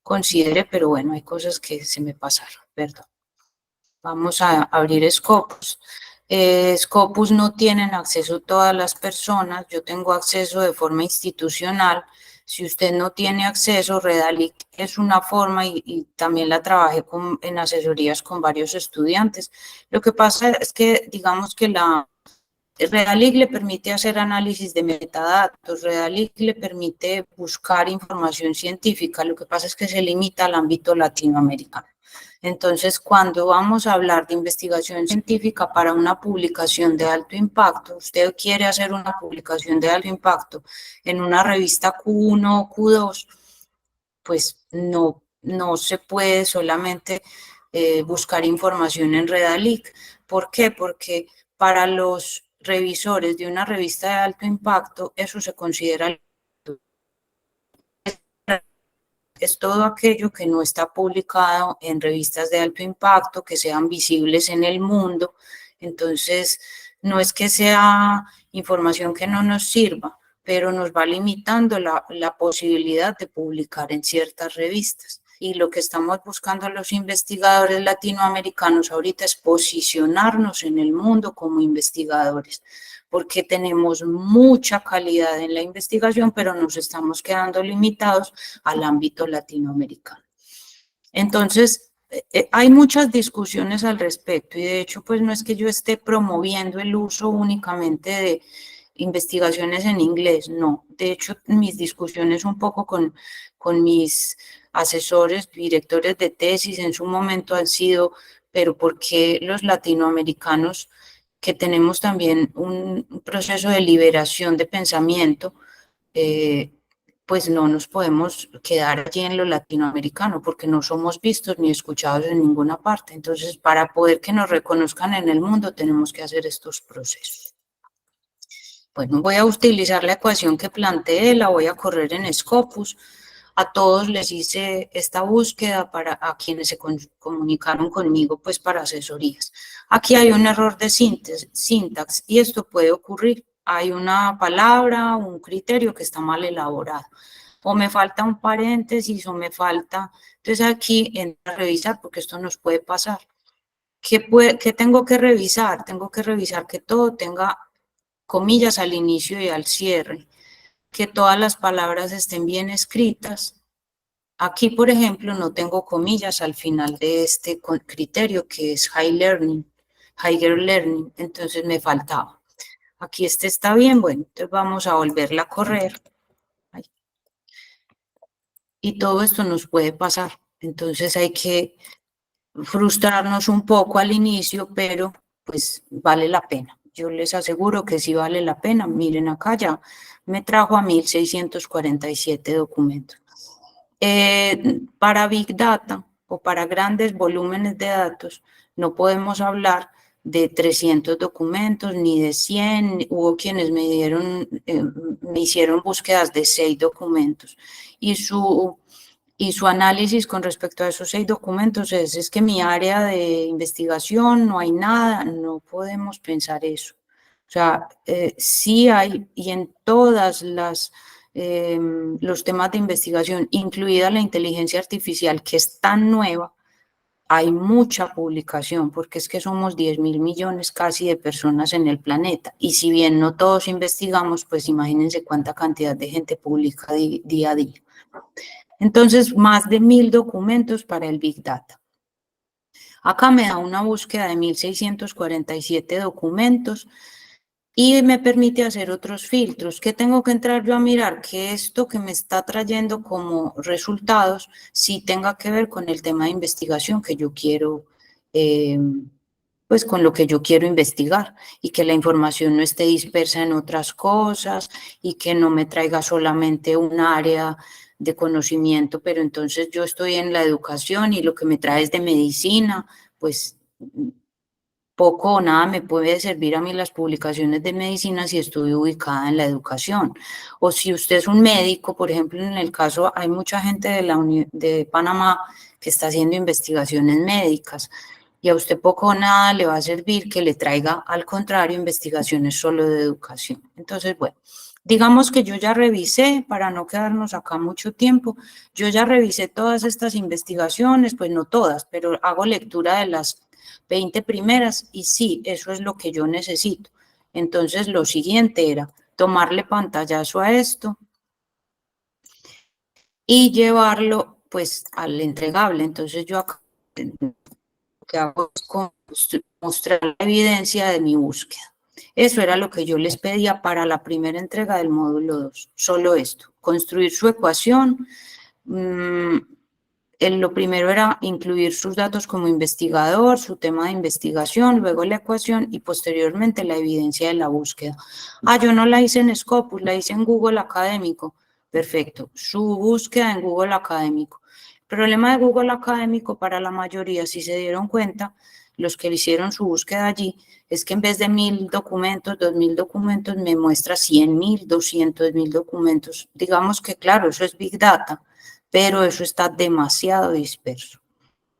considere, pero bueno, hay cosas que se me pasaron, perdón. Vamos a abrir Scopus. Scopus no tienen acceso todas las personas, yo tengo acceso de forma institucional. Si usted no tiene acceso, Redalic es una forma y también la trabajé en asesorías con varios estudiantes. Lo que pasa es que digamos que Redalic le permite hacer análisis de metadatos, Redalic le permite buscar información científica, lo que pasa es que se limita al ámbito latinoamericano. Entonces, cuando vamos a hablar de investigación científica para una publicación de alto impacto, usted quiere hacer una publicación de alto impacto en una revista Q1 o Q2, pues no se puede solamente buscar información en Redalic. ¿Por qué? Porque para los revisores de una revista de alto impacto, eso se considera es todo aquello que no está publicado en revistas de alto impacto, que sean visibles en el mundo. Entonces, no es que sea información que no nos sirva, pero nos va limitando la posibilidad de publicar en ciertas revistas. Y lo que estamos buscando los investigadores latinoamericanos ahorita es posicionarnos en el mundo como investigadores, porque tenemos mucha calidad en la investigación, pero nos estamos quedando limitados al ámbito latinoamericano. Entonces, hay muchas discusiones al respecto y de hecho, pues no es que yo esté promoviendo el uso únicamente de investigaciones en inglés, no. De hecho, mis discusiones un poco con mis asesores, directores de tesis en su momento han sido, pero ¿por qué los latinoamericanos que tenemos también un proceso de liberación de pensamiento, pues no nos podemos quedar allí en lo latinoamericano porque no somos vistos ni escuchados en ninguna parte? Entonces, para poder que nos reconozcan en el mundo, tenemos que hacer estos procesos. Bueno, voy a utilizar la ecuación que planteé, la voy a correr en Scopus. A todos les hice esta búsqueda a quienes se comunicaron conmigo, pues para asesorías. Aquí hay un error de sintax y esto puede ocurrir. Hay una palabra, un criterio que está mal elaborado. O me falta un paréntesis o me falta... Entonces aquí entra a revisar porque esto nos puede pasar. ¿Qué tengo que revisar? Tengo que revisar que todo tenga comillas al inicio y al cierre, que todas las palabras estén bien escritas. Aquí, por ejemplo, no tengo comillas al final de este criterio que es Higher Learning, entonces me faltaba. Aquí este está bien, bueno, entonces vamos a volverla a correr. Y todo esto nos puede pasar, entonces hay que frustrarnos un poco al inicio, pero pues vale la pena. Yo les aseguro que sí vale la pena. Miren acá ya me trajo a 1647 documentos. Para Big Data o para grandes volúmenes de datos no podemos hablar de 300 documentos ni de 100. Hubo quienes me hicieron búsquedas de 6 documentos y su Y su análisis con respecto a esos 6 documentos es que mi área de investigación no hay nada, no podemos pensar eso. O sea, sí hay, y en todas los temas de investigación, incluida la inteligencia artificial, que es tan nueva, hay mucha publicación, porque es que somos 10.000 millones casi de personas en el planeta. Y si bien no todos investigamos, pues imagínense cuánta cantidad de gente publica día a día. Entonces, más de 1.000 documentos para el Big Data. Acá me da una búsqueda de 1.647 documentos y me permite hacer otros filtros. ¿Qué tengo que entrar yo a mirar? Que esto que me está trayendo como resultados sí tenga que ver con el tema de investigación que yo quiero, pues con lo que yo quiero investigar, y que la información no esté dispersa en otras cosas y que no me traiga solamente un área de conocimiento, pero entonces yo estoy en la educación y lo que me trae es de medicina, pues poco o nada me puede servir a mí las publicaciones de medicina si estoy ubicada en la educación. O si usted es un médico, por ejemplo, en el caso, hay mucha gente de Panamá que está haciendo investigaciones médicas, y a usted poco o nada le va a servir que le traiga, al contrario, investigaciones solo de educación. Entonces, bueno, digamos que yo ya revisé, para no quedarnos acá mucho tiempo, yo ya revisé todas estas investigaciones, pues no todas, pero hago lectura de las 20 primeras y sí, eso es lo que yo necesito. Entonces, lo siguiente era tomarle pantallazo a esto y llevarlo pues al entregable. Entonces, yo acá lo que hago es mostrar la evidencia de mi búsqueda. Eso era lo que yo les pedía para la primera entrega del módulo 2, solo esto, construir su ecuación. Lo primero era incluir sus datos como investigador, su tema de investigación, luego la ecuación y posteriormente la evidencia de la búsqueda. Ah, yo no la hice en Scopus, la hice en Google Académico. Perfecto, su búsqueda en Google Académico. El problema de Google Académico para la mayoría, si se dieron cuenta, los que hicieron su búsqueda allí, es que en vez de 1.000 documentos, 2.000 documentos, me muestra 100.000, 200.000 documentos. Digamos que claro, eso es Big Data, pero eso está demasiado disperso.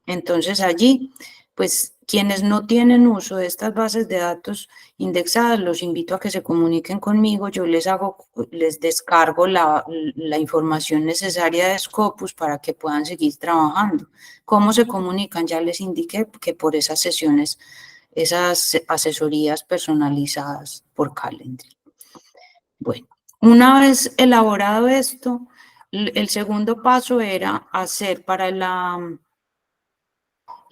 Entonces allí, pues quienes no tienen uso de estas bases de datos indexadas, los invito a que se comuniquen conmigo, yo les descargo la información necesaria de Scopus para que puedan seguir trabajando. ¿Cómo se comunican? Ya les indiqué que por esas sesiones, esas asesorías personalizadas por Calendly. Bueno, una vez elaborado esto, el segundo paso era hacer para la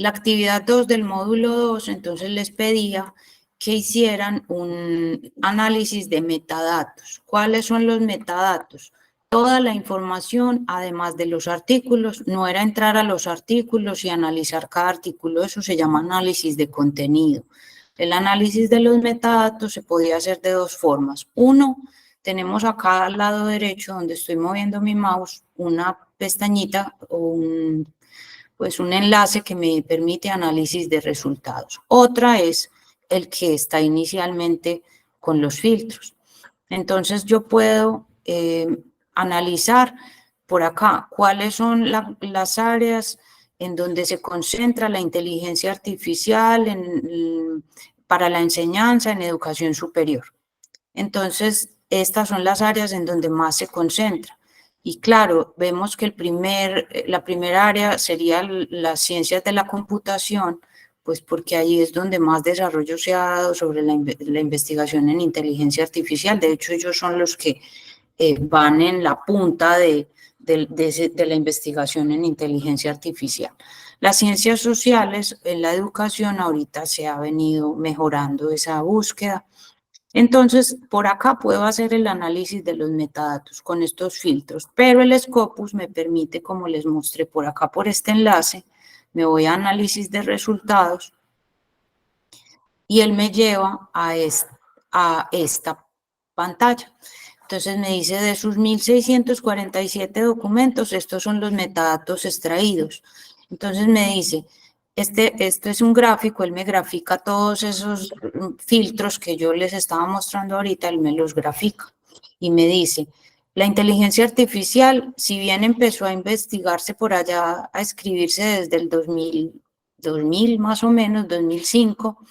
actividad 2 del módulo 2, entonces les pedía que hicieran un análisis de metadatos. ¿Cuáles son los metadatos? Toda la información, además de los artículos, no era entrar a los artículos y analizar cada artículo, eso se llama análisis de contenido. El análisis de los metadatos se podía hacer de 2 formas. Uno, tenemos acá al lado derecho, donde estoy moviendo mi mouse, una pestañita o pues un enlace que me permite análisis de resultados. Otra es el que está inicialmente con los filtros. Entonces yo puedo analizar por acá cuáles son las áreas en donde se concentra la inteligencia artificial para la enseñanza en educación superior. Entonces, estas son las áreas en donde más se concentra. Y claro, vemos que la primera área sería las ciencias de la computación, pues porque ahí es donde más desarrollo se ha dado sobre la investigación en inteligencia artificial. De hecho, ellos son los que van en la punta de la investigación en inteligencia artificial. Las ciencias sociales, en la educación, ahorita se ha venido mejorando esa búsqueda. Entonces, por acá puedo hacer el análisis de los metadatos con estos filtros, pero el Scopus me permite, como les mostré por acá, por este enlace, me voy a análisis de resultados y él me lleva a esta pantalla. Entonces me dice, de sus 1.647 documentos, estos son los metadatos extraídos. Entonces me dice, este es un gráfico, él me grafica todos esos filtros que yo les estaba mostrando ahorita, él me los grafica y me dice, La inteligencia artificial, si bien empezó a investigarse por allá, a escribirse desde el 2000 más o menos, 2005,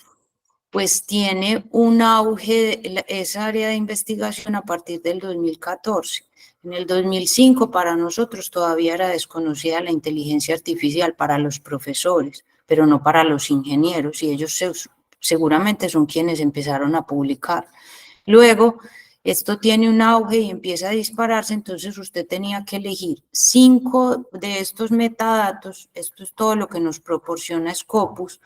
pues tiene un auge, esa área de investigación a partir del 2014. En el 2005 para nosotros todavía era desconocida la inteligencia artificial para los profesores, pero no para los ingenieros, y ellos seguramente son quienes empezaron a publicar. Luego, esto tiene un auge y empieza a dispararse, entonces usted tenía que elegir 5 de estos metadatos, esto es todo lo que nos proporciona Scopus,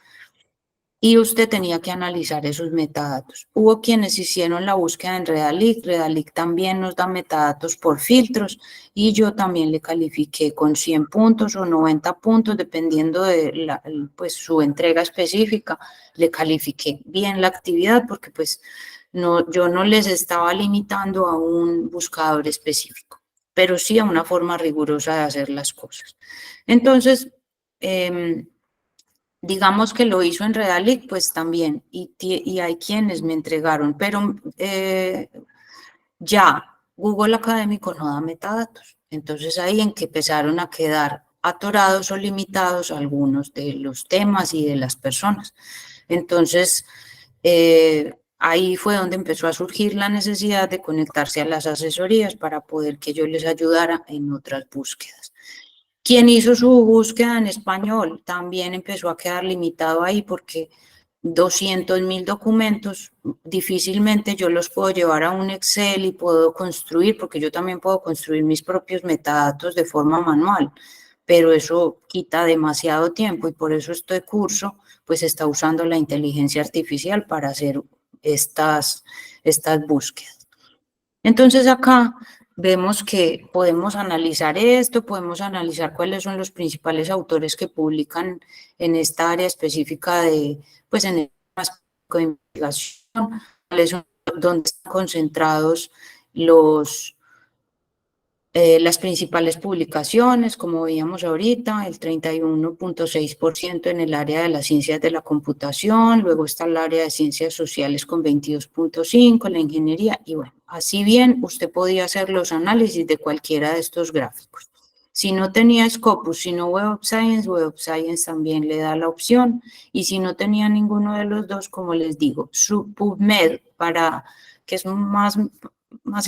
y usted tenía que analizar esos metadatos. Hubo quienes hicieron la búsqueda en Redalic, Redalic también nos da metadatos por filtros, y yo también le califiqué con 100 puntos o 90 puntos, dependiendo de pues, su entrega específica, le califiqué bien la actividad, porque pues no, yo no les estaba limitando a un buscador específico, pero sí a una forma rigurosa de hacer las cosas. Entonces, digamos que lo hizo en Redalic, pues también, y hay quienes me entregaron, pero ya Google Académico no da metadatos. Entonces ahí en que empezaron a quedar atorados o limitados algunos de los temas y de las personas. Entonces, ahí fue donde empezó a surgir la necesidad de conectarse a las asesorías para poder que yo les ayudara en otras búsquedas. Quien hizo su búsqueda en español también empezó a quedar limitado ahí porque 200.000 documentos, difícilmente yo los puedo llevar a un Excel y puedo construir, porque yo también puedo construir mis propios metadatos de forma manual, pero eso quita demasiado tiempo y por eso este curso pues está usando la inteligencia artificial para hacer estas búsquedas. Entonces acá vemos que podemos analizar esto, podemos analizar cuáles son los principales autores que publican en esta área específica de, pues en el aspecto de investigación, cuáles son, dónde están concentrados las principales publicaciones, como veíamos ahorita, el 31.6% en el área de las ciencias de la computación, luego está el área de ciencias sociales con 22.5%, la ingeniería, y bueno, así bien usted podía hacer los análisis de cualquiera de estos gráficos. Si no tenía Scopus, sino Web of Science también le da la opción, y si no tenía ninguno de los dos, como les digo, su PubMed, que es más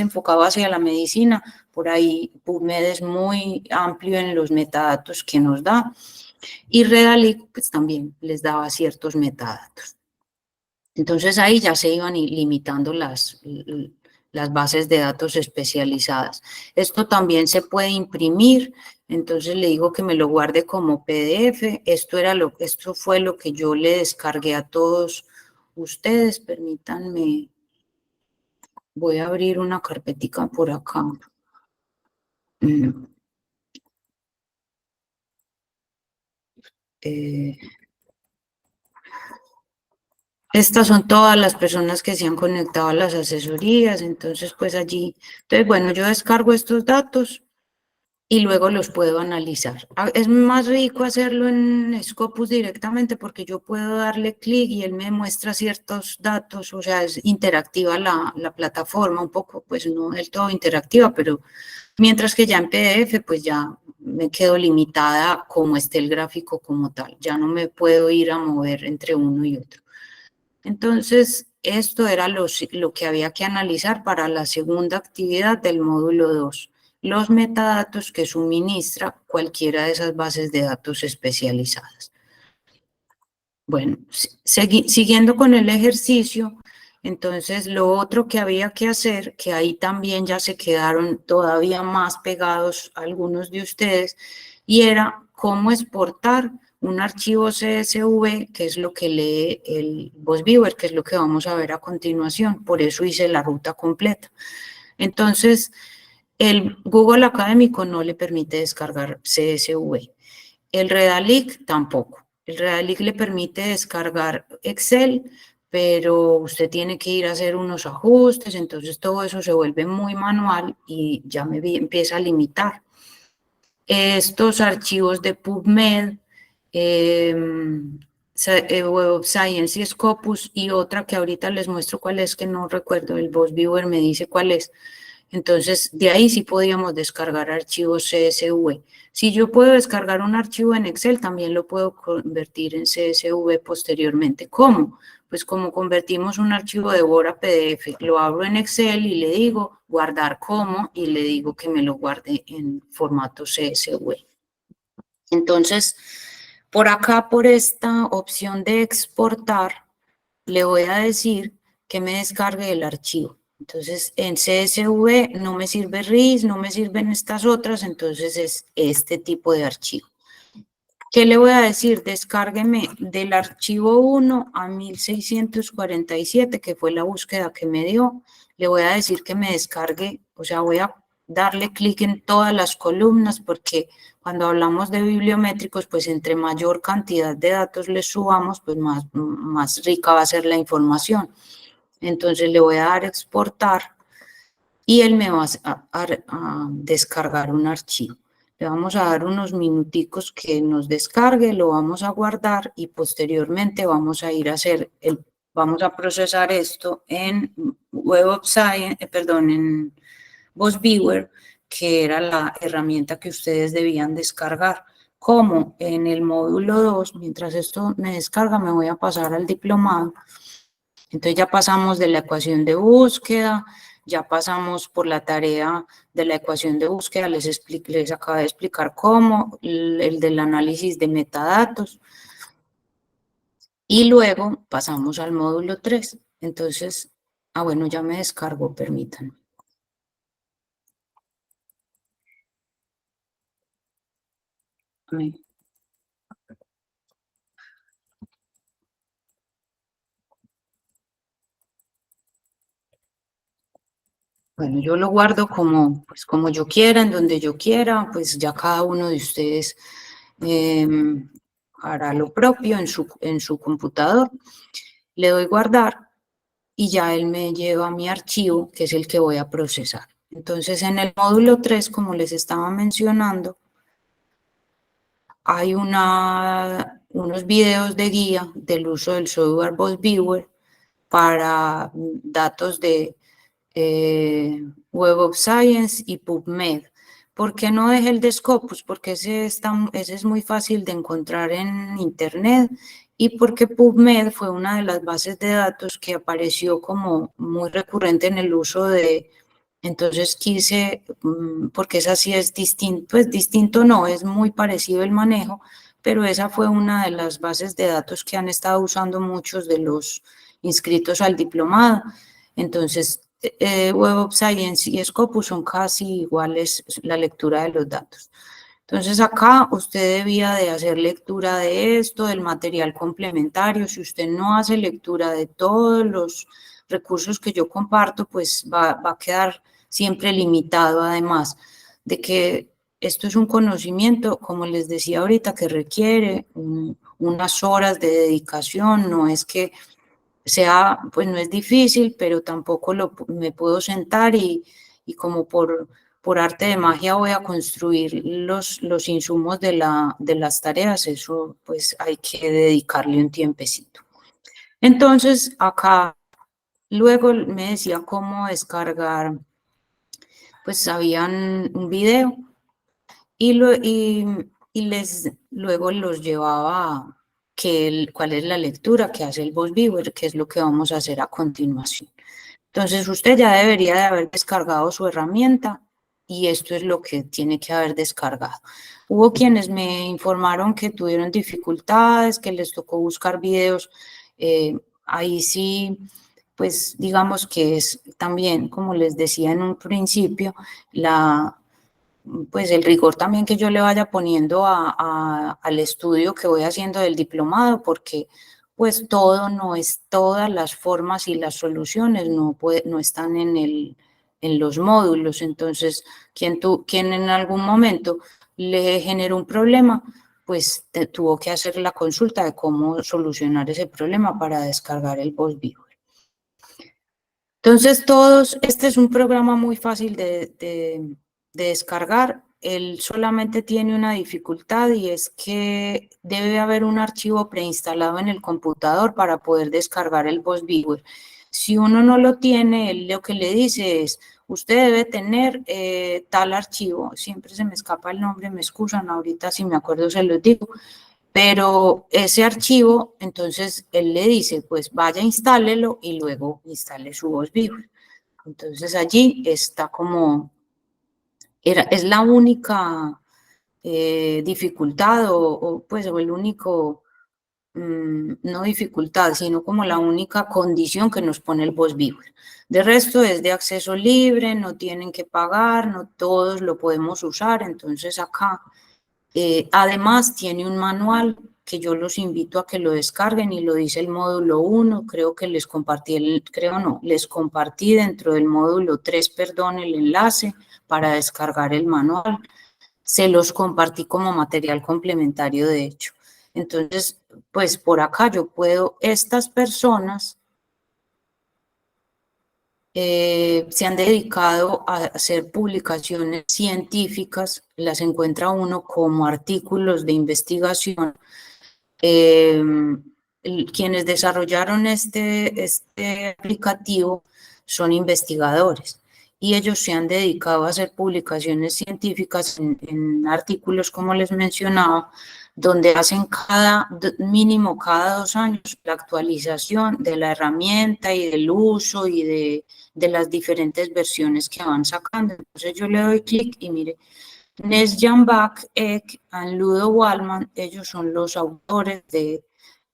enfocado hacia la medicina, por ahí PubMed es muy amplio en los metadatos que nos da, y Redalic pues también les daba ciertos metadatos. Entonces ahí ya se iban limitando las bases de datos especializadas. Esto también se puede imprimir, entonces le digo que me lo guarde como PDF. Esto fue lo que yo le descargué a todos ustedes. Permítanme, voy a abrir una carpetica por acá. Estas son todas las personas que se han conectado a las asesorías, entonces pues allí, entonces bueno, yo descargo estos datos y luego los puedo analizar. Es más rico hacerlo en Scopus directamente porque yo puedo darle clic y él me muestra ciertos datos, o sea, es interactiva la plataforma, un poco, pues no del todo interactiva, pero mientras que ya en PDF pues ya me quedo limitada a cómo esté el gráfico como tal, ya no me puedo ir a mover entre uno y otro. Entonces, esto era lo que había que analizar para la segunda actividad del módulo 2, los metadatos que suministra cualquiera de esas bases de datos especializadas. Bueno, siguiendo con el ejercicio, entonces lo otro que había que hacer, que ahí también ya se quedaron todavía más pegados algunos de ustedes, y era cómo exportar un archivo CSV, que es lo que lee el BossViewer, que es lo que vamos a ver a continuación. Por eso hice la ruta completa. Entonces, el Google Académico no le permite descargar CSV. El Redalic tampoco. El Redalic le permite descargar Excel, pero usted tiene que ir a hacer unos ajustes, entonces todo eso se vuelve muy manual y ya me empieza a limitar. Estos archivos de PubMed, Web of Science y Scopus, y otra que ahorita les muestro cuál es, que no recuerdo, el BossViewer me dice cuál es. Entonces, de ahí sí podíamos descargar archivos CSV. Si yo puedo descargar un archivo en Excel, también lo puedo convertir en CSV posteriormente. ¿Cómo? Pues como convertimos un archivo de Word a PDF, lo abro en Excel y le digo guardar como y le digo que me lo guarde en formato CSV. Entonces, por acá, por esta opción de exportar, le voy a decir que me descargue el archivo. Entonces, en CSV no me sirve RIS, no me sirven estas otras, entonces es este tipo de archivo. ¿Qué le voy a decir? Descárgueme del archivo 1 a 1647, que fue la búsqueda que me dio. Le voy a decir que me descargue, o sea, voy a darle clic en todas las columnas, porque cuando hablamos de bibliométricos, pues entre mayor cantidad de datos le subamos, pues más rica va a ser la información. Entonces le voy a dar exportar y él me va a descargar un archivo. Le vamos a dar unos minuticos que nos descargue, lo vamos a guardar y posteriormente vamos a ir a hacer vamos a procesar esto en Web of Science, en BossViewer, que era la herramienta que ustedes debían descargar. Como en el módulo 2, mientras esto me descarga, me voy a pasar al diplomado. Entonces ya pasamos de la ecuación de búsqueda, ya pasamos por la tarea de la ecuación de búsqueda, les acabo de explicar cómo, el del análisis de metadatos, y luego pasamos al módulo 3. Entonces, bueno, ya me descargo, permítanme. Bueno, yo lo guardo pues como yo quiera, en donde yo quiera, pues ya cada uno de ustedes hará lo propio en su computador. Le doy guardar y ya él me lleva mi archivo, que es el que voy a procesar. Entonces, en el módulo 3, como les estaba mencionando, hay unos videos de guía del uso del software BossViewer para datos de Web of Science y PubMed. ¿Por qué no dejé el de Scopus? Porque ese es muy fácil de encontrar en Internet y porque PubMed fue una de las bases de datos que apareció como muy recurrente en el uso de... Entonces quise, porque esa sí es distinto, pues distinto no, es muy parecido el manejo, pero esa fue una de las bases de datos que han estado usando muchos de los inscritos al diplomado. Entonces, Web of Science y Scopus son casi iguales la lectura de los datos. Entonces acá usted debía de hacer lectura de esto, del material complementario. Si usted no hace lectura de todos los recursos que yo comparto, pues va a quedar siempre limitado, además de que esto es un conocimiento, como les decía ahorita, que requiere unas horas de dedicación, no es que sea, pues no es difícil, pero tampoco me puedo sentar y como por arte de magia voy a construir los insumos de las tareas, eso pues hay que dedicarle un tiempecito. Entonces acá luego me decía cómo descargar, pues habían un video y luego los llevaba a cuál es la lectura que hace el BossViewer, que es lo que vamos a hacer a continuación. Entonces usted ya debería de haber descargado su herramienta y esto es lo que tiene que haber descargado. Hubo quienes me informaron que tuvieron dificultades, que les tocó buscar videos. Ahí sí, pues digamos que es también, como les decía en un principio, pues el rigor también que yo le vaya poniendo al estudio que voy haciendo del diplomado, porque pues todo no es, todas las formas y las soluciones no están en los módulos. Entonces, quien en algún momento le generó un problema, pues tuvo que hacer la consulta de cómo solucionar ese problema para descargar el BossViewer. Entonces, este es un programa muy fácil de descargar. Él solamente tiene una dificultad y es que debe haber un archivo preinstalado en el computador para poder descargar el BossViewer. Si uno no lo tiene, él lo que le dice es, usted debe tener tal archivo, siempre se me escapa el nombre, me excusan, ahorita si me acuerdo se los digo, pero ese archivo, entonces él le dice, pues vaya, instálelo y luego instale su VozViewer. Entonces allí está como, es la única dificultad pues, o el único, no dificultad, sino como la única condición que nos pone el VozViewer. De resto es de acceso libre, no tienen que pagar, no todos lo podemos usar, entonces acá además tiene un manual que yo los invito a que lo descarguen y lo dice el módulo 1, creo que les compartí, les compartí dentro del módulo 3, perdón, el enlace para descargar el manual. Se los compartí como material complementario, de hecho. Entonces, pues por acá yo puedo, estas personas se han dedicado a hacer publicaciones científicas, las encuentra uno como artículos de investigación. Quienes desarrollaron este aplicativo son investigadores y ellos se han dedicado a hacer publicaciones científicas en artículos, como les mencionaba, donde hacen mínimo cada 2 años la actualización de la herramienta y del uso y de las diferentes versiones que van sacando. Entonces yo le doy clic y mire, Nes Jambak, Ek y Ludo Wallman, ellos son los autores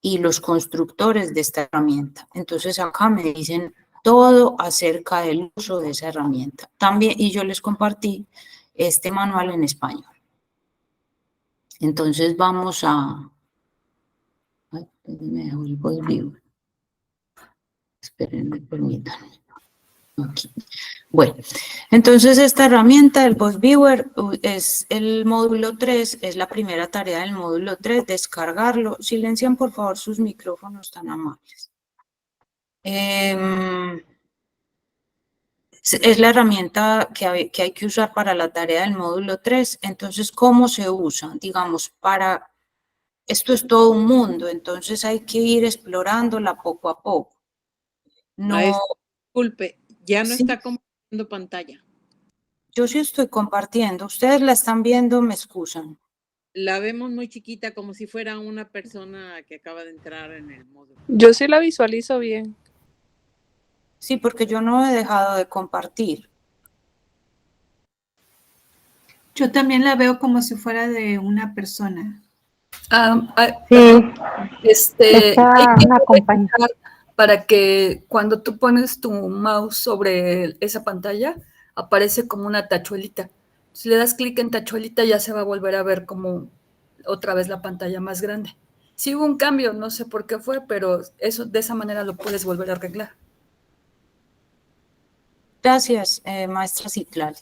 y los constructores de esta herramienta. Entonces acá me dicen todo acerca del uso de esa herramienta. También, y yo les compartí este manual en español. Entonces vamos a... Ay, me dejó el VozViewer. Espérenme, permítanme. Aquí. Bueno, entonces esta herramienta, el VozViewer, es el módulo 3, es la primera tarea del módulo 3, descargarlo. Silencian por favor sus micrófonos tan amables. Es la herramienta que hay que usar para la tarea del módulo 3. Entonces, ¿cómo se usa? Digamos, esto es todo un mundo, entonces hay que ir explorándola poco a poco. No, Maestra, disculpe, ya no sí, está compartiendo pantalla. yo sí estoy compartiendo. Ustedes la están viendo, me excusan. La vemos muy chiquita, como si fuera una persona que acaba de entrar en el módulo. Yo sí la visualizo bien. Sí, porque yo no he dejado de compartir. Yo también la veo como si fuera de una persona. Sí. Está Hay que una compañía. para que cuando tú pones tu mouse sobre esa pantalla, aparece como una tachuelita. Si le das clic en tachuelita, ya se va a volver a ver como otra vez la pantalla más grande. Sí hubo un cambio, no sé por qué fue, pero eso de esa manera lo puedes volver a arreglar. Gracias, maestra Citlali.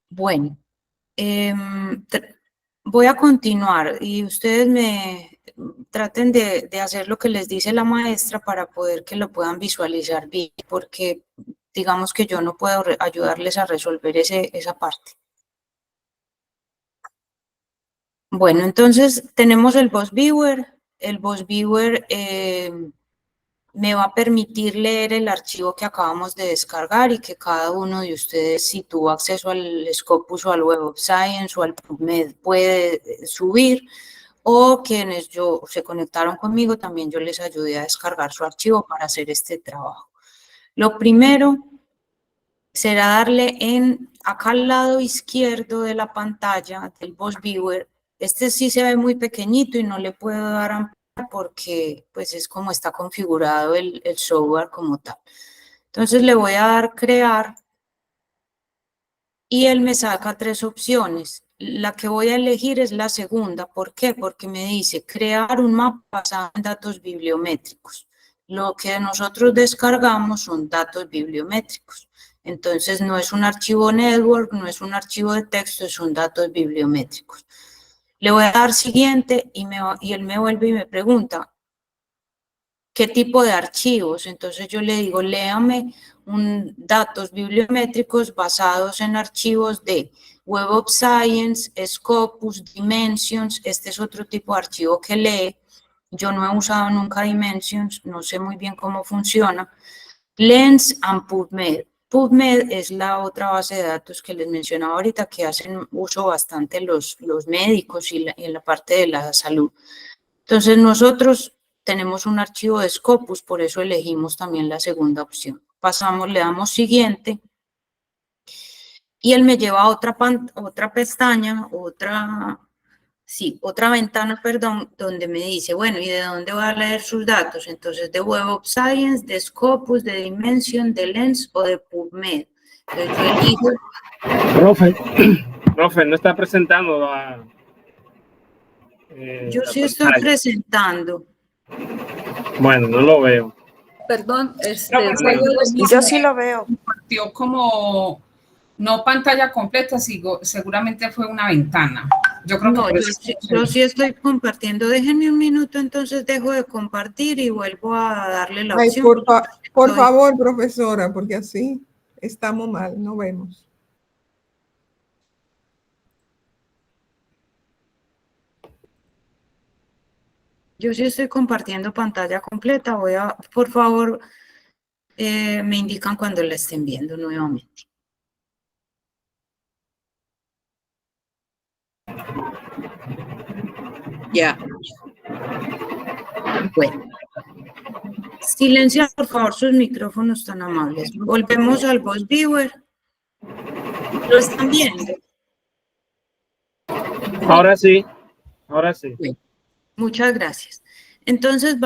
Bueno, voy a continuar y ustedes traten de hacer lo que les dice la maestra para poder que lo puedan visualizar bien, porque digamos que yo no puedo ayudarles a resolver esa parte. Bueno, entonces tenemos el VozViewer. El VozViewer me va a permitir leer el archivo que acabamos de descargar y que cada uno de ustedes, si tuvo acceso al Scopus o al Web of Science o al PubMed, puede subir, o quienes se conectaron conmigo, también yo les ayudé a descargar su archivo para hacer este trabajo. Lo primero será darle acá al lado izquierdo de la pantalla del VozViewer. Este sí se ve muy pequeñito y no le puedo dar amplitud porque pues es como está configurado el software como tal. Entonces le voy a dar crear y él me saca 3 opciones. La que voy a elegir es la segunda. ¿Por qué? Porque me dice crear un mapa basado en datos bibliométricos. Lo que nosotros descargamos son datos bibliométricos. Entonces no es un archivo network, no es un archivo de texto, son datos bibliométricos. Le voy a dar siguiente y él me vuelve y me pregunta, ¿qué tipo de archivos? Entonces yo le digo, léame datos bibliométricos basados en archivos de Web of Science, Scopus, Dimensions. Este es otro tipo de archivo que lee. Yo no he usado nunca Dimensions, no sé muy bien cómo funciona. Lens and PubMed. PubMed es la otra base de datos que les mencionaba ahorita que hacen uso bastante los médicos y en la parte de la salud. Entonces nosotros tenemos un archivo de Scopus, por eso elegimos también la segunda opción. Pasamos, le damos siguiente y él me lleva a otra pestaña, otra ventana, perdón, donde me dice, bueno, ¿y de dónde voy a leer sus datos? Entonces, de Web of Science, de Scopus, de Dimension, de Lens o de PubMed. Entonces, yo elijo. Profe, no está presentando Yo sí estoy pantalla. presentando. Bueno, no lo veo. Perdón, Yo sí lo veo. Compartió como no pantalla completa, seguramente fue una ventana. Yo creo No, que yo sí estoy compartiendo. Déjenme un minuto, entonces dejo de compartir y vuelvo a darle la opción. Por favor, profesora, porque así estamos mal, no vemos. Yo sí estoy compartiendo pantalla completa. Por favor, me indican cuando la estén viendo nuevamente. Ya. Bueno. Silencian, por favor, sus micrófonos tan amables. Volvemos al Voice Viewer. ¿Lo están viendo? Ahora sí, ahora sí. Bien. Muchas gracias. Entonces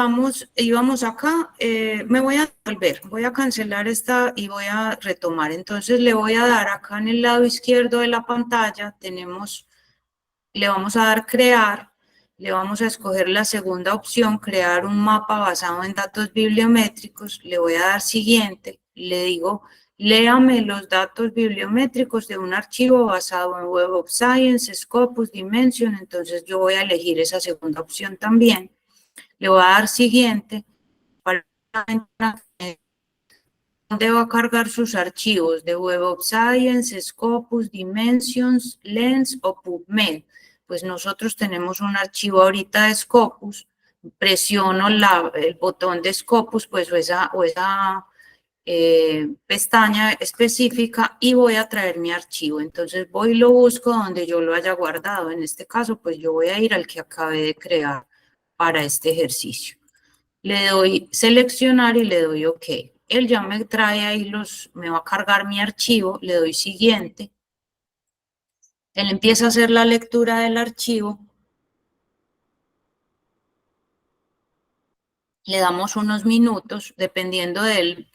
íbamos acá, me voy a volver, voy a cancelar esta y voy a retomar. Entonces le voy a dar acá en el lado izquierdo de la pantalla, le vamos a dar crear, le vamos a escoger la segunda opción, crear un mapa basado en datos bibliométricos, le voy a dar siguiente, le digo, léame los datos bibliométricos de un archivo basado en Web of Science, Scopus, Dimension, entonces yo voy a elegir esa segunda opción también. Le voy a dar siguiente para dónde va a cargar sus archivos de Web of Science, Scopus, Dimensions, Lens o PubMed. Pues nosotros tenemos un archivo ahorita de Scopus, presiono el botón de Scopus, pues o esa pestaña específica y voy a traer mi archivo. Entonces voy y lo busco donde yo lo haya guardado. En este caso, pues yo voy a ir al que acabé de crear para este ejercicio. Le doy seleccionar y le doy OK. Él ya me trae ahí me va a cargar mi archivo, le doy siguiente. Él empieza a hacer la lectura del archivo. Le damos unos minutos, dependiendo del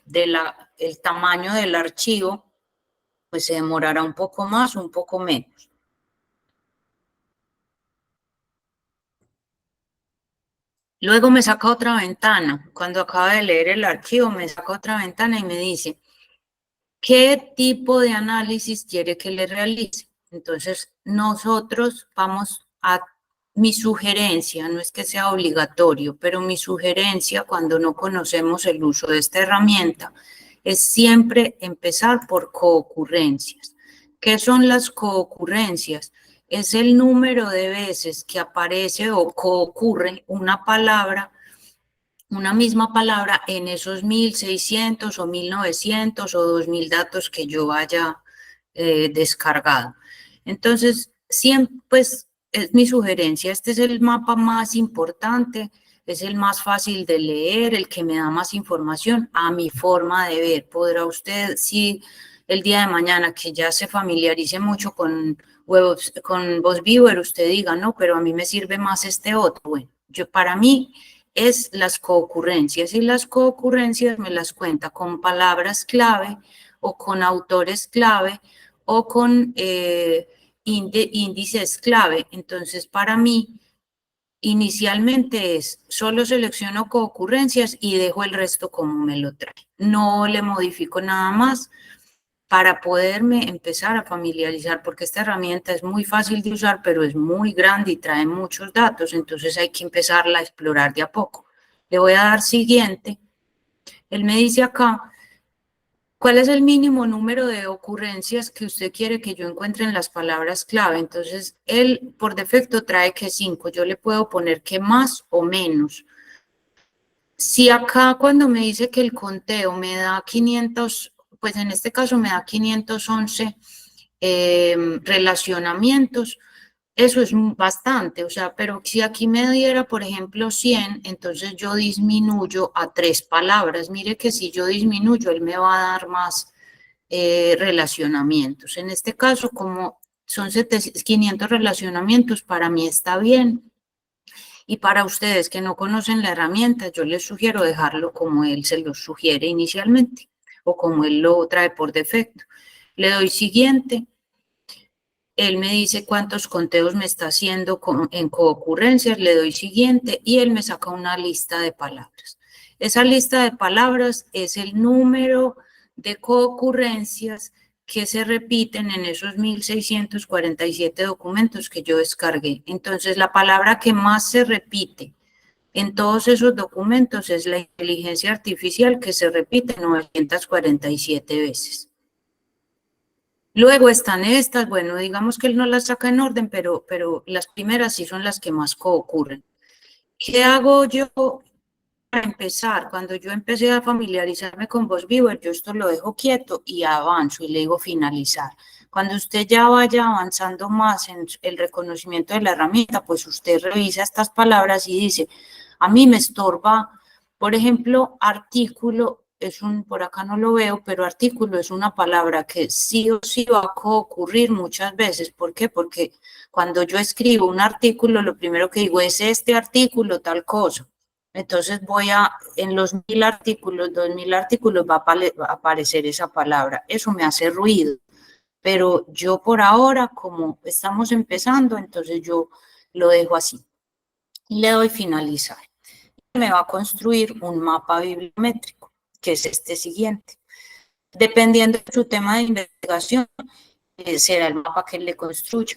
tamaño del archivo, pues se demorará un poco más, un poco menos. Luego me saca otra ventana. Cuando acaba de leer el archivo, me saca otra ventana y me dice, ¿qué tipo de análisis quiere que le realice? Entonces, nosotros vamos a mi sugerencia, no es que sea obligatorio, pero mi sugerencia cuando no conocemos el uso de esta herramienta es siempre empezar por coocurrencias. ¿Qué son las coocurrencias? Es el número de veces que aparece o coocurre una misma palabra en esos 1600 o 1900 o 2000 datos que yo haya descargado. Entonces, siempre, pues, es mi sugerencia. Este es el mapa más importante, es el más fácil de leer, el que me da más información a mi forma de ver. Podrá usted, si el día de mañana que ya se familiarice mucho con Voice Viewer, usted diga, no, pero a mí me sirve más este otro. Bueno, para mí es las coocurrencias y las coocurrencias me las cuenta con palabras clave o con autores clave o con índices clave. Entonces, para mí, inicialmente solo selecciono coocurrencias y dejo el resto como me lo trae. No le modifico nada más para poderme empezar a familiarizar, porque esta herramienta es muy fácil de usar, pero es muy grande y trae muchos datos, entonces hay que empezarla a explorar de a poco. Le voy a dar siguiente. Él me dice acá, ¿cuál es el mínimo número de ocurrencias que usted quiere que yo encuentre en las palabras clave? Entonces, él por defecto trae que 5. Yo le puedo poner que más o menos. Si acá cuando me dice que el conteo me da 500, pues en este caso me da 511 relacionamientos, eso es bastante, o sea, pero si aquí me diera, por ejemplo, 100, entonces yo disminuyo a 3 palabras. Mire que si yo disminuyo, él me va a dar más relacionamientos. En este caso, como son 500 relacionamientos, para mí está bien. Y para ustedes que no conocen la herramienta, yo les sugiero dejarlo como él se lo sugiere inicialmente o como él lo trae por defecto. Le doy siguiente. Él me dice cuántos conteos me está haciendo en coocurrencias, le doy siguiente y él me saca una lista de palabras. Esa lista de palabras es el número de coocurrencias que se repiten en esos 1647 documentos que yo descargué. Entonces, la palabra que más se repite en todos esos documentos es la inteligencia artificial, que se repite 947 veces. Luego están estas, bueno, digamos que él no las saca en orden, pero las primeras sí son las que más ocurren. ¿Qué hago yo para empezar? Cuando yo empecé a familiarizarme con VozViewer, yo esto lo dejo quieto y avanzo y le digo finalizar. Cuando usted ya vaya avanzando más en el reconocimiento de la herramienta, pues usted revisa estas palabras y dice, a mí me estorba, por ejemplo, artículo. Por acá no lo veo, pero artículo es una palabra que sí o sí va a ocurrir muchas veces. ¿Por qué? Porque cuando yo escribo un artículo, lo primero que digo es este artículo, tal cosa. Entonces en los 1000 artículos, 2000 artículos va a aparecer esa palabra. Eso me hace ruido. Pero yo por ahora, como estamos empezando, entonces yo lo dejo así. Y le doy finalizar. Me va a construir un mapa bibliométrico, que es este siguiente. Dependiendo de su tema de investigación, será el mapa que él le construya.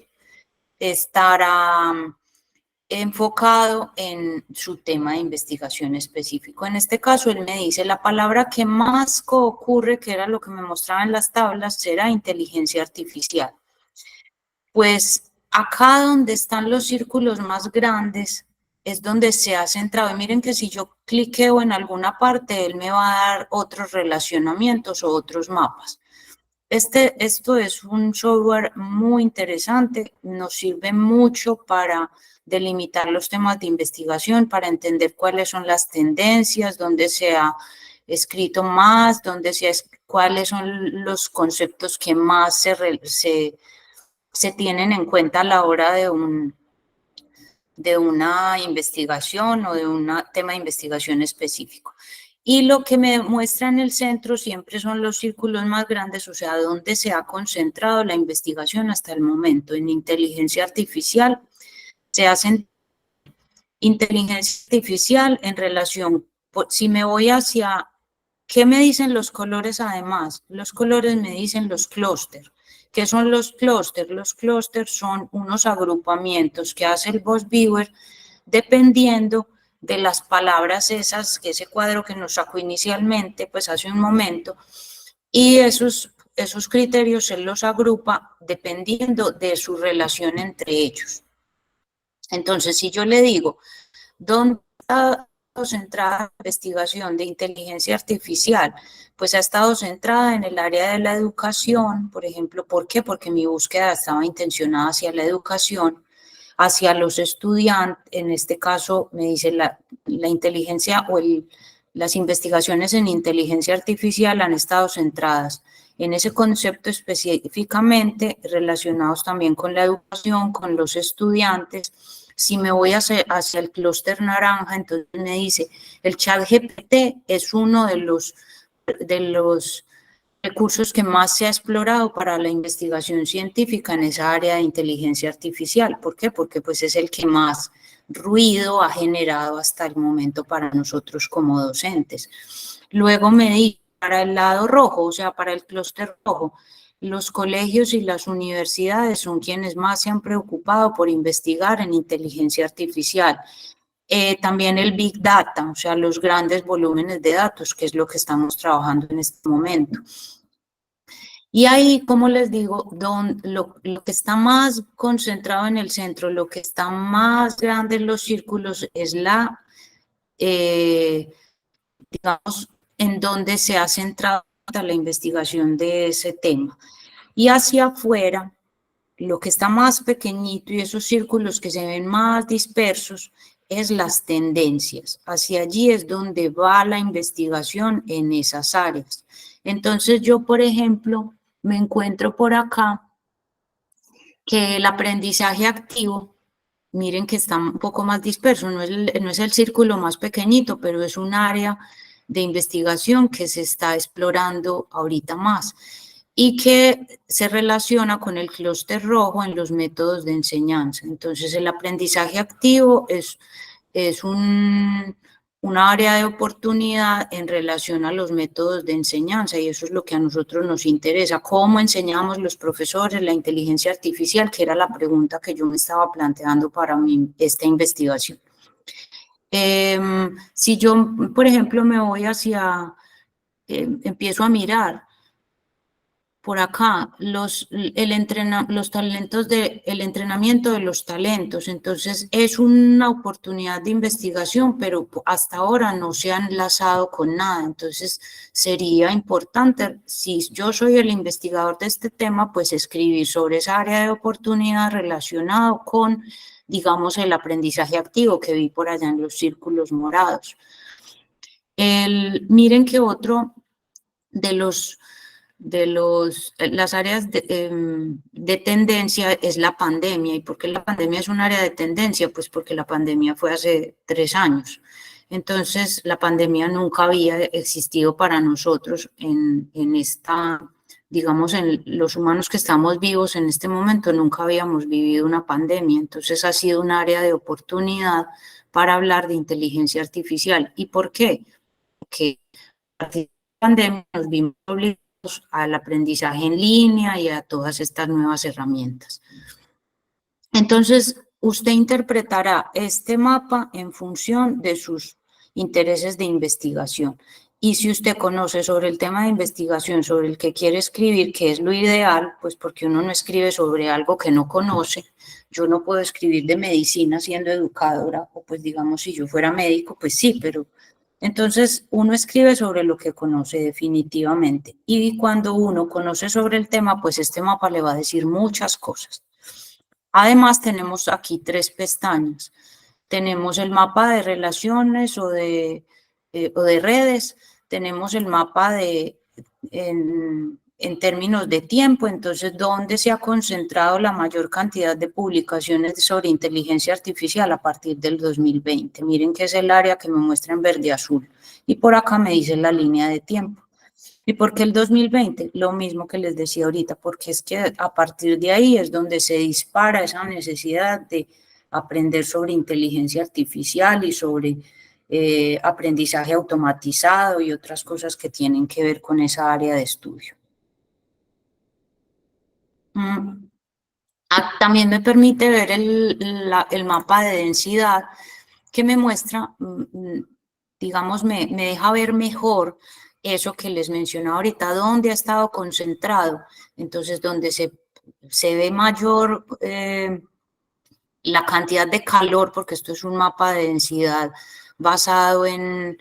Estará enfocado en su tema de investigación específico. En este caso, él me dice, la palabra que más ocurre, que era lo que me mostraba en las tablas, será inteligencia artificial. Pues acá donde están los círculos más grandes, es donde se ha centrado. Y miren que si yo cliqueo en alguna parte, él me va a dar otros relacionamientos o otros mapas. Esto es un software muy interesante, nos sirve mucho para delimitar los temas de investigación, para entender cuáles son las tendencias, dónde se ha escrito más, cuáles son los conceptos que más se tienen en cuenta a la hora de una investigación o de un tema de investigación específico. Y lo que me muestra en el centro siempre son los círculos más grandes, o sea, dónde se ha concentrado la investigación hasta el momento. En inteligencia artificial se hace inteligencia artificial en relación, si me voy hacia, ¿qué me dicen los colores además? Los colores me dicen los clústeres. ¿Qué son los clústeres? Los clústeres son unos agrupamientos que hace el VozViewer dependiendo de las palabras esas, que ese cuadro que nos sacó inicialmente, pues hace un momento, y esos criterios él los agrupa dependiendo de su relación entre ellos. Entonces, si yo le digo, ¿dónde está centrada la investigación de inteligencia artificial? Pues ha estado centrada en el área de la educación, por ejemplo. ¿Por qué? Porque mi búsqueda estaba intencionada hacia la educación, hacia los estudiantes. En este caso me dice la inteligencia o las investigaciones en inteligencia artificial han estado centradas en ese concepto específicamente, relacionados también con la educación, con los estudiantes. Si me voy hacia el clúster naranja, entonces me dice, el ChatGPT es uno de los recursos que más se ha explorado para la investigación científica en esa área de inteligencia artificial. ¿Por qué? Porque pues es el que más ruido ha generado hasta el momento para nosotros como docentes. Luego me dice, para el lado rojo, o sea, para el clúster rojo, los colegios y las universidades son quienes más se han preocupado por investigar en inteligencia artificial. También el Big Data, o sea, los grandes volúmenes de datos, que es lo que estamos trabajando en este momento. Y ahí, como les digo, lo que está más concentrado en el centro, lo que está más grande en los círculos es digamos, en donde se ha centrado la investigación de ese tema. Y hacia afuera, lo que está más pequeñito y esos círculos que se ven más dispersos es las tendencias. Hacia allí es donde va la investigación en esas áreas. Entonces yo, por ejemplo, me encuentro por acá que el aprendizaje activo, miren que está un poco más disperso, no es el círculo más pequeñito, pero es un área de investigación que se está explorando ahorita más y que se relaciona con el clúster rojo en los métodos de enseñanza. Entonces, el aprendizaje activo es una área de oportunidad en relación a los métodos de enseñanza y eso es lo que a nosotros nos interesa. ¿Cómo enseñamos los profesores la inteligencia artificial? Que era la pregunta que yo me estaba planteando para esta investigación. Si yo, por ejemplo, me voy hacia, empiezo a mirar por acá, los talentos el entrenamiento de los talentos. Entonces, es una oportunidad de investigación, pero hasta ahora no se ha enlazado con nada. Entonces, sería importante, si yo soy el investigador de este tema, pues escribir sobre esa área de oportunidad relacionado con, digamos, el aprendizaje activo que vi por allá en los círculos morados. Miren que otro de las áreas de tendencia es la pandemia. ¿Y por qué la pandemia es un área de tendencia? Pues porque la pandemia fue hace 3 años. Entonces, la pandemia nunca había existido para nosotros en esta, digamos, en los humanos que estamos vivos en este momento, nunca habíamos vivido una pandemia. Entonces, ha sido un área de oportunidad para hablar de inteligencia artificial. ¿Y por qué? Porque a partir de la pandemia nos vimos obligados al aprendizaje en línea y a todas estas nuevas herramientas. Entonces, usted interpretará este mapa en función de sus intereses de investigación. Y si usted conoce sobre el tema de investigación sobre el que quiere escribir, que es lo ideal, pues porque uno no escribe sobre algo que no conoce. Yo no puedo escribir de medicina siendo educadora, o pues digamos si yo fuera médico, pues sí, pero entonces uno escribe sobre lo que conoce definitivamente. Y cuando uno conoce sobre el tema, pues este mapa le va a decir muchas cosas. Además, tenemos aquí 3 pestañas. Tenemos el mapa de relaciones o de redes, tenemos el mapa en términos de tiempo, entonces, ¿dónde se ha concentrado la mayor cantidad de publicaciones sobre inteligencia artificial a partir del 2020? Miren que es el área que me muestra en verde azul. Y por acá me dice la línea de tiempo. ¿Y por qué el 2020? Lo mismo que les decía ahorita, porque es que a partir de ahí es donde se dispara esa necesidad de aprender sobre inteligencia artificial y sobre aprendizaje automatizado y otras cosas que tienen que ver con esa área de estudio. También me permite ver el mapa de densidad que me muestra, digamos, me deja ver mejor eso que les mencionaba ahorita, dónde ha estado concentrado. Entonces, donde se ve mayor la cantidad de calor, porque esto es un mapa de densidad basado en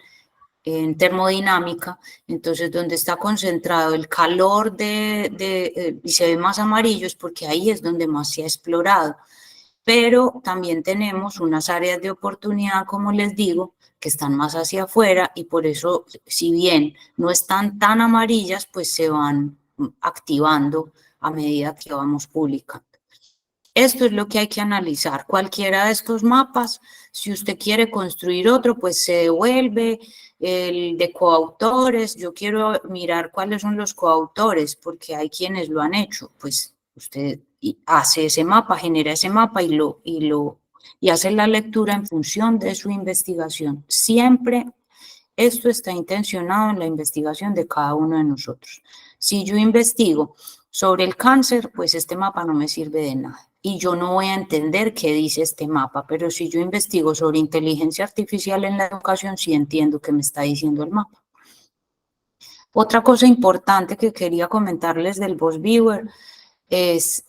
termodinámica, entonces donde está concentrado el calor y se ve más amarillo es porque ahí es donde más se ha explorado. Pero también tenemos unas áreas de oportunidad, como les digo, que están más hacia afuera y por eso, si bien no están tan amarillas, pues se van activando a medida que vamos publicando. Esto es lo que hay que analizar. Cualquiera de estos mapas, si usted quiere construir otro, pues se devuelve el de coautores. Yo quiero mirar cuáles son los coautores, porque hay quienes lo han hecho. Pues usted hace ese mapa, genera ese mapa y hace la lectura en función de su investigación. Siempre esto está intencionado en la investigación de cada uno de nosotros. Si yo investigo sobre el cáncer, pues este mapa no me sirve de nada y yo no voy a entender qué dice este mapa, pero si yo investigo sobre inteligencia artificial en la educación, sí entiendo qué me está diciendo el mapa. Otra cosa importante que quería comentarles del Boss Viewer es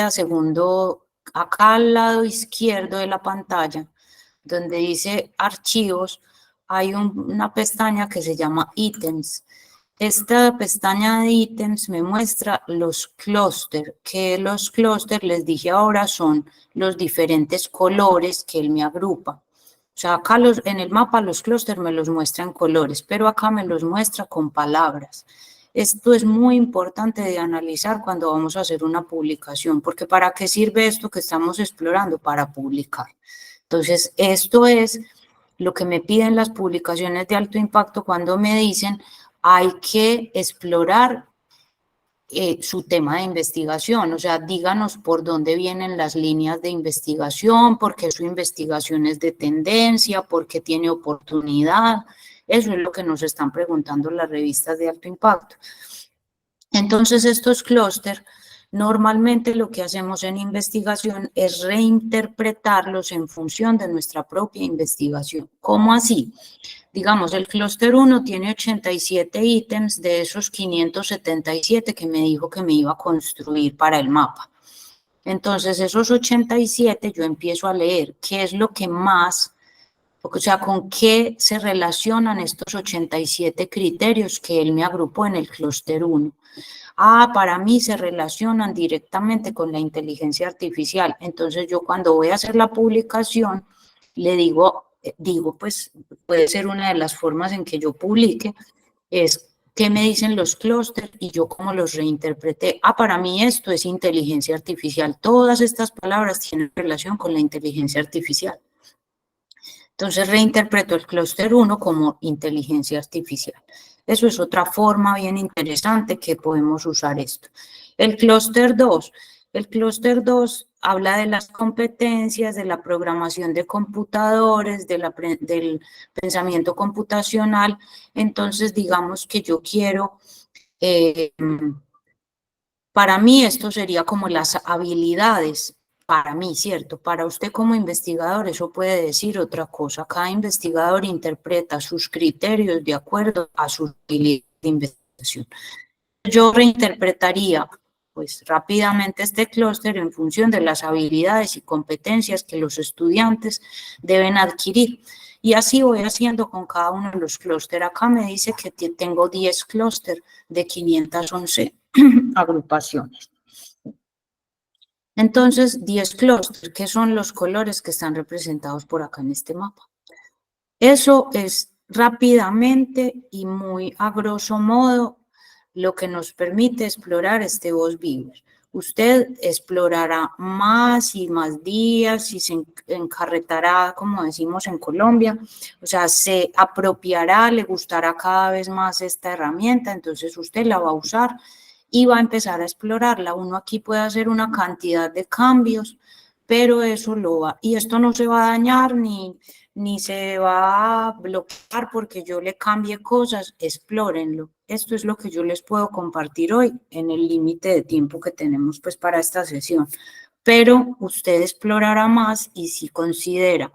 segundo, acá al lado izquierdo de la pantalla, donde dice archivos, hay una pestaña que se llama ítems. Esta pestaña de ítems me muestra los clústeres, que los clústeres, les dije ahora, son los diferentes colores que él me agrupa. O sea, acá en el mapa los clústeres me los muestra en colores, pero acá me los muestra con palabras. Esto es muy importante de analizar cuando vamos a hacer una publicación, porque ¿para qué sirve esto que estamos explorando? Para publicar. Entonces, esto es lo que me piden las publicaciones de alto impacto cuando me dicen hay que explorar su tema de investigación, o sea, díganos por dónde vienen las líneas de investigación, por qué su investigación es de tendencia, por qué tiene oportunidad. Eso es lo que nos están preguntando las revistas de alto impacto. Entonces, estos clústeres, normalmente lo que hacemos en investigación es reinterpretarlos en función de nuestra propia investigación. ¿Cómo así? Digamos, el clúster 1 tiene 87 ítems de esos 577 que me dijo que me iba a construir para el mapa. Entonces, esos 87 yo empiezo a leer qué es lo que más, o sea, con qué se relacionan estos 87 criterios que él me agrupó en el clúster 1. Ah, para mí se relacionan directamente con la inteligencia artificial. Entonces, yo cuando voy a hacer la publicación, le digo, pues puede ser una de las formas en que yo publique, es qué me dicen los clústeres y yo cómo los reinterpreté. Ah, para mí esto es inteligencia artificial. Todas estas palabras tienen relación con la inteligencia artificial. Entonces reinterpreto el clúster 1 como inteligencia artificial. Eso es otra forma bien interesante que podemos usar esto. El clúster 2. El clúster 2 habla de las competencias, de la programación de computadores, del pensamiento computacional. Entonces, digamos que yo quiero, para mí esto sería como las habilidades, para mí, ¿cierto? Para usted como investigador eso puede decir otra cosa. Cada investigador interpreta sus criterios de acuerdo a sus habilidades de investigación. Yo reinterpretaría pues rápidamente este clúster en función de las habilidades y competencias que los estudiantes deben adquirir. Y así voy haciendo con cada uno de los clústeres. Acá me dice que tengo 10 clústeres de 511 agrupaciones. Entonces, 10 clústeres, que son los colores que están representados por acá en este mapa. Eso es rápidamente y muy a grosso modo lo que nos permite explorar este BosBeaver. Usted explorará más y más días y se encarretará, como decimos en Colombia, o sea, se apropiará, le gustará cada vez más esta herramienta, entonces usted la va a usar y va a empezar a explorarla. Uno aquí puede hacer una cantidad de cambios, pero eso lo va, y esto no se va a dañar ni se va a bloquear porque yo le cambie cosas. Explórenlo. Esto es lo que yo les puedo compartir hoy en el límite de tiempo que tenemos pues para esta sesión. Pero usted explorará más y si considera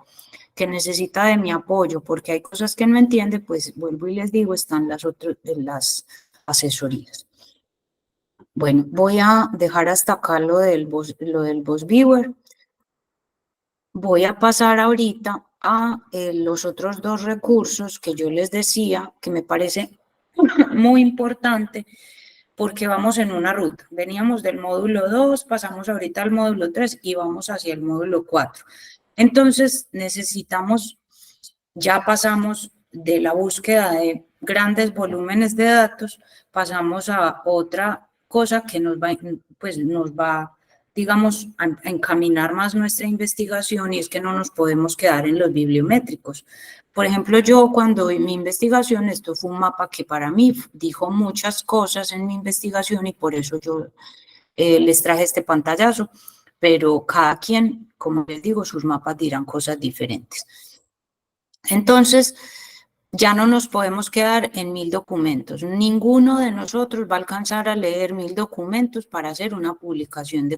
que necesita de mi apoyo porque hay cosas que no entiende, pues vuelvo y les digo, están las asesorías. Bueno, voy a dejar hasta acá lo del BosBeaver. Voy a pasar ahorita a los otros dos recursos que yo les decía, que me parece muy importante, porque vamos en una ruta. Veníamos del módulo 2, pasamos ahorita al módulo 3 y vamos hacia el módulo 4. Entonces, necesitamos, ya pasamos de la búsqueda de grandes volúmenes de datos, pasamos a otra cosa que nos va digamos, a encaminar más nuestra investigación, y es que no nos podemos quedar en los bibliométricos. Por ejemplo, yo cuando mi investigación, esto fue un mapa que para mí dijo muchas cosas en mi investigación y por eso yo les traje este pantallazo, pero cada quien, como les digo, sus mapas dirán cosas diferentes. Entonces, ya no nos podemos quedar en 1000 documentos. Ninguno de nosotros va a alcanzar a leer 1000 documentos para hacer una publicación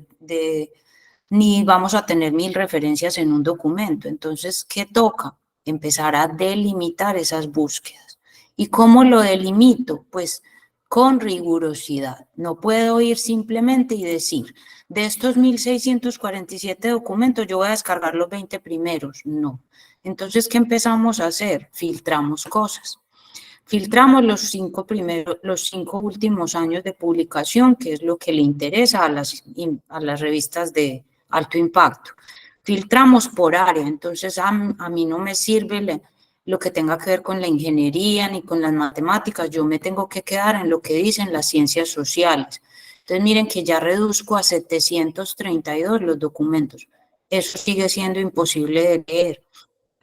ni vamos a tener 1000 referencias en un documento. Entonces, ¿qué toca? Empezar a delimitar esas búsquedas. ¿Y cómo lo delimito? Pues con rigurosidad. No puedo ir simplemente y decir, de estos 1647 documentos yo voy a descargar los 20 primeros. No. Entonces, ¿qué empezamos a hacer? Filtramos cosas. Filtramos los 5 últimos años de publicación, que es lo que le interesa a las revistas de alto impacto. Filtramos por área, entonces a mí no me sirve lo que tenga que ver con la ingeniería ni con las matemáticas, yo me tengo que quedar en lo que dicen las ciencias sociales. Entonces miren que ya reduzco a 732 los documentos. Eso sigue siendo imposible de leer.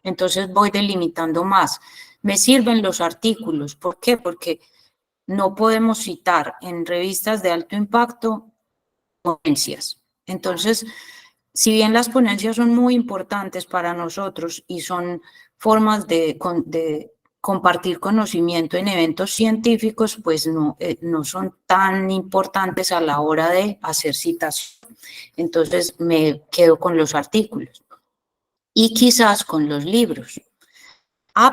Entonces voy delimitando más. Me sirven los artículos. ¿Por qué? Porque no podemos citar en revistas de alto impacto ponencias. Entonces, si bien las ponencias son muy importantes para nosotros y son formas de compartir conocimiento en eventos científicos, pues no son tan importantes a la hora de hacer citación. Entonces, me quedo con los artículos y quizás con los libros.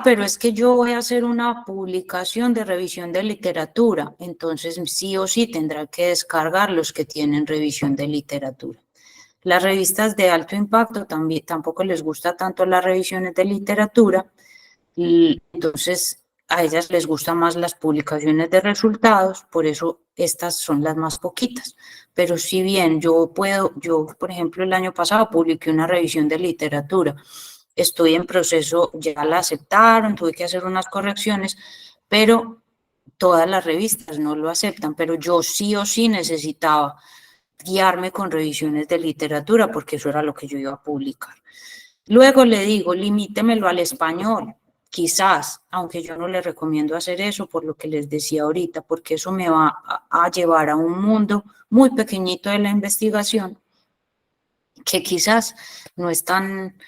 Pero es que yo voy a hacer una publicación de revisión de literatura, entonces sí o sí tendrá que descargar los que tienen revisión de literatura. Las revistas de alto impacto tampoco les gusta tanto las revisiones de literatura, y entonces a ellas les gustan más las publicaciones de resultados, por eso estas son las más poquitas. Pero si bien yo, por ejemplo, el año pasado publiqué una revisión de literatura, estoy en proceso, ya la aceptaron, tuve que hacer unas correcciones, pero todas las revistas no lo aceptan, pero yo sí o sí necesitaba guiarme con revisiones de literatura porque eso era lo que yo iba a publicar. Luego le digo, limítemelo al español, quizás, aunque yo no le recomiendo hacer eso por lo que les decía ahorita, porque eso me va a llevar a un mundo muy pequeñito de la investigación que quizás no es tan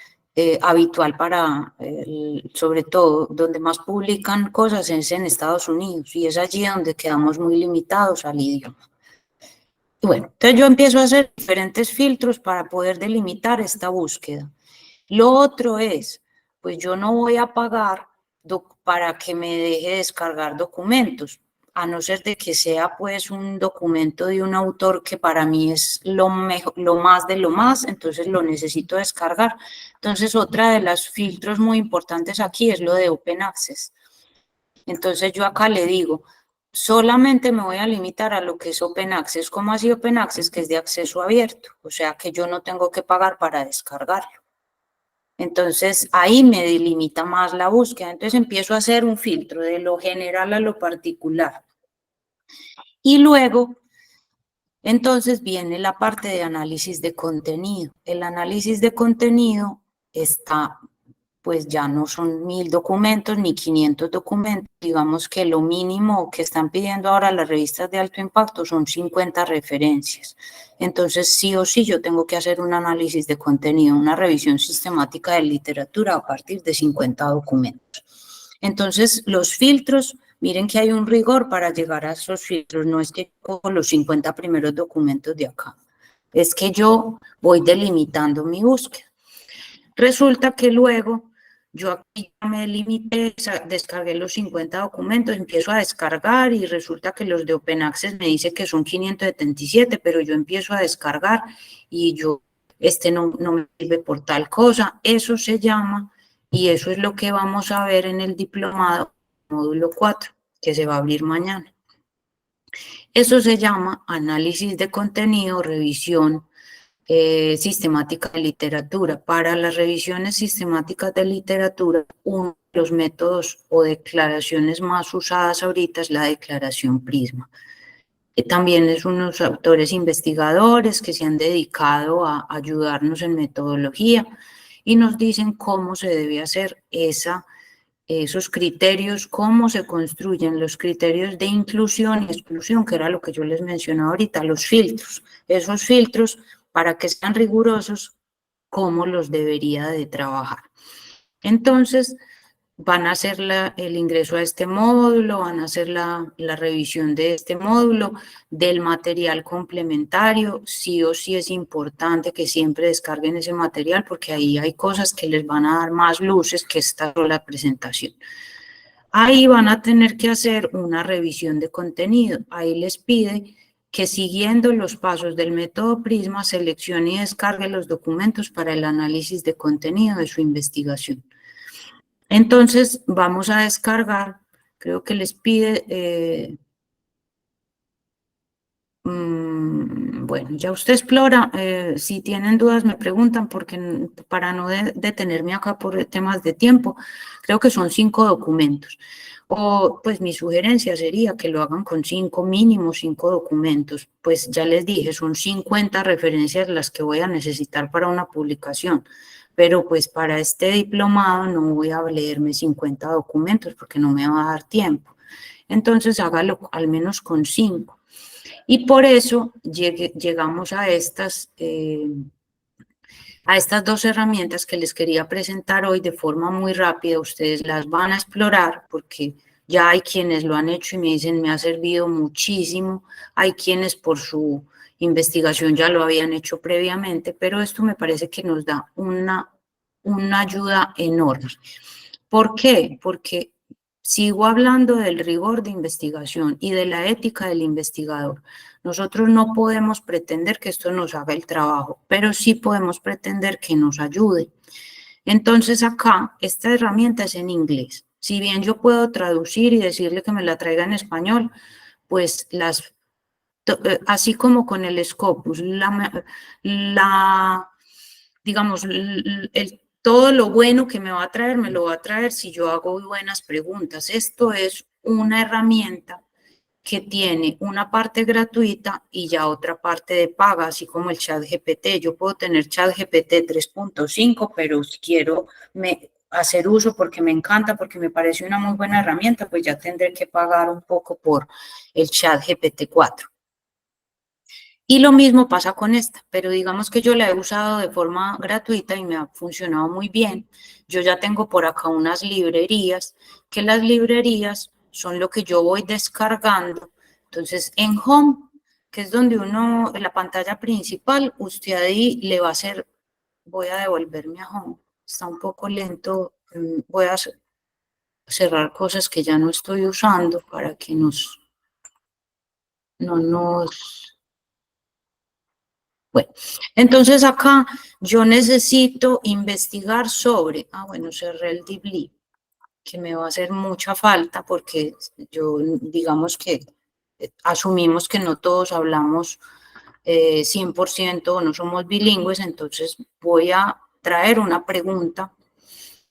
habitual para, sobre todo, donde más publican cosas es en Estados Unidos y es allí donde quedamos muy limitados al idioma. Y bueno, entonces yo empiezo a hacer diferentes filtros para poder delimitar esta búsqueda. Lo otro es, pues yo no voy a pagar para que me deje descargar documentos, a no ser de que sea pues un documento de un autor que para mí es lo más de lo más, entonces lo necesito descargar. Entonces otra de los filtros muy importantes aquí es lo de Open Access. Entonces yo acá le digo, solamente me voy a limitar a lo que es Open Access. ¿Cómo así Open Access? Que es de acceso abierto, o sea que yo no tengo que pagar para descargarlo. Entonces ahí me delimita más la búsqueda. Entonces empiezo a hacer un filtro de lo general a lo particular. Y luego, entonces viene la parte de análisis de contenido. El análisis de contenido está, pues ya no son 1000 documentos ni 500 documentos. Digamos que lo mínimo que están pidiendo ahora las revistas de alto impacto son 50 referencias. Entonces, sí o sí, yo tengo que hacer un análisis de contenido, una revisión sistemática de literatura a partir de 50 documentos. Entonces, los filtros, miren que hay un rigor para llegar a esos filtros. No es que cojo los 50 primeros documentos de acá, es que yo voy delimitando mi búsqueda. Resulta que luego yo aquí ya me limité, descargué los 50 documentos, empiezo a descargar y resulta que los de Open Access me dice que son 577, pero yo empiezo a descargar y yo, no me sirve por tal cosa. Eso se llama, y eso es lo que vamos a ver en el diplomado módulo 4, que se va a abrir mañana. Eso se llama análisis de contenido, revisión sistemática de literatura. Para las revisiones sistemáticas de literatura, uno de los métodos o declaraciones más usadas ahorita es la declaración Prisma. También es unos autores investigadores que se han dedicado a ayudarnos en metodología y nos dicen cómo se debe hacer esos criterios, cómo se construyen los criterios de inclusión y exclusión, que era lo que yo les mencionaba ahorita, los filtros. Esos filtros, para que sean rigurosos, cómo los debería de trabajar. Entonces, van a hacer el ingreso a este módulo, van a hacer la revisión de este módulo, del material complementario. Sí o sí es importante que siempre descarguen ese material porque ahí hay cosas que les van a dar más luces que esta sola presentación. Ahí van a tener que hacer una revisión de contenido. Ahí les pide que siguiendo los pasos del método Prisma, seleccione y descargue los documentos para el análisis de contenido de su investigación. Entonces vamos a descargar, creo que les pide, bueno, ya usted explora, si tienen dudas me preguntan, porque para no detenerme acá por temas de tiempo, creo que son 5 documentos. O pues mi sugerencia sería que lo hagan con 5 mínimo, 5 documentos. Pues ya les dije, son 50 referencias las que voy a necesitar para una publicación. Pero pues para este diplomado no voy a leerme 50 documentos porque no me va a dar tiempo. Entonces hágalo al menos con 5. Y por eso llegamos a estas 2 herramientas que les quería presentar hoy de forma muy rápida. Ustedes las van a explorar porque ya hay quienes lo han hecho y me dicen me ha servido muchísimo. Hay quienes por su investigación ya lo habían hecho previamente, pero esto me parece que nos da una ayuda enorme. ¿Por qué? Porque sigo hablando del rigor de investigación y de la ética del investigador. Nosotros no podemos pretender que esto nos haga el trabajo, pero sí podemos pretender que nos ayude. Entonces acá, esta herramienta es en inglés. Si bien yo puedo traducir y decirle que me la traiga en español, pues así como con el Scopus, digamos, todo lo bueno que me va a traer, me lo va a traer si yo hago buenas preguntas. Esto es una herramienta que tiene una parte gratuita y ya otra parte de paga, así como el ChatGPT. Yo puedo tener ChatGPT 3.5, pero si quiero hacer uso porque me encanta, porque me parece una muy buena herramienta, pues ya tendré que pagar un poco por el ChatGPT 4. Y lo mismo pasa con esta, pero digamos que yo la he usado de forma gratuita y me ha funcionado muy bien. Yo ya tengo por acá unas librerías, que las librerías son lo que yo voy descargando. Entonces, en Home, que es donde uno, en la pantalla principal, usted ahí le va a hacer, voy a devolverme a Home, está un poco lento, voy a cerrar cosas que ya no estoy usando para que no nos... Bueno, entonces acá yo necesito investigar sobre, bueno, cerré el DeepL, que me va a hacer mucha falta porque yo, digamos que asumimos que no todos hablamos 100% o no somos bilingües, entonces voy a traer una pregunta.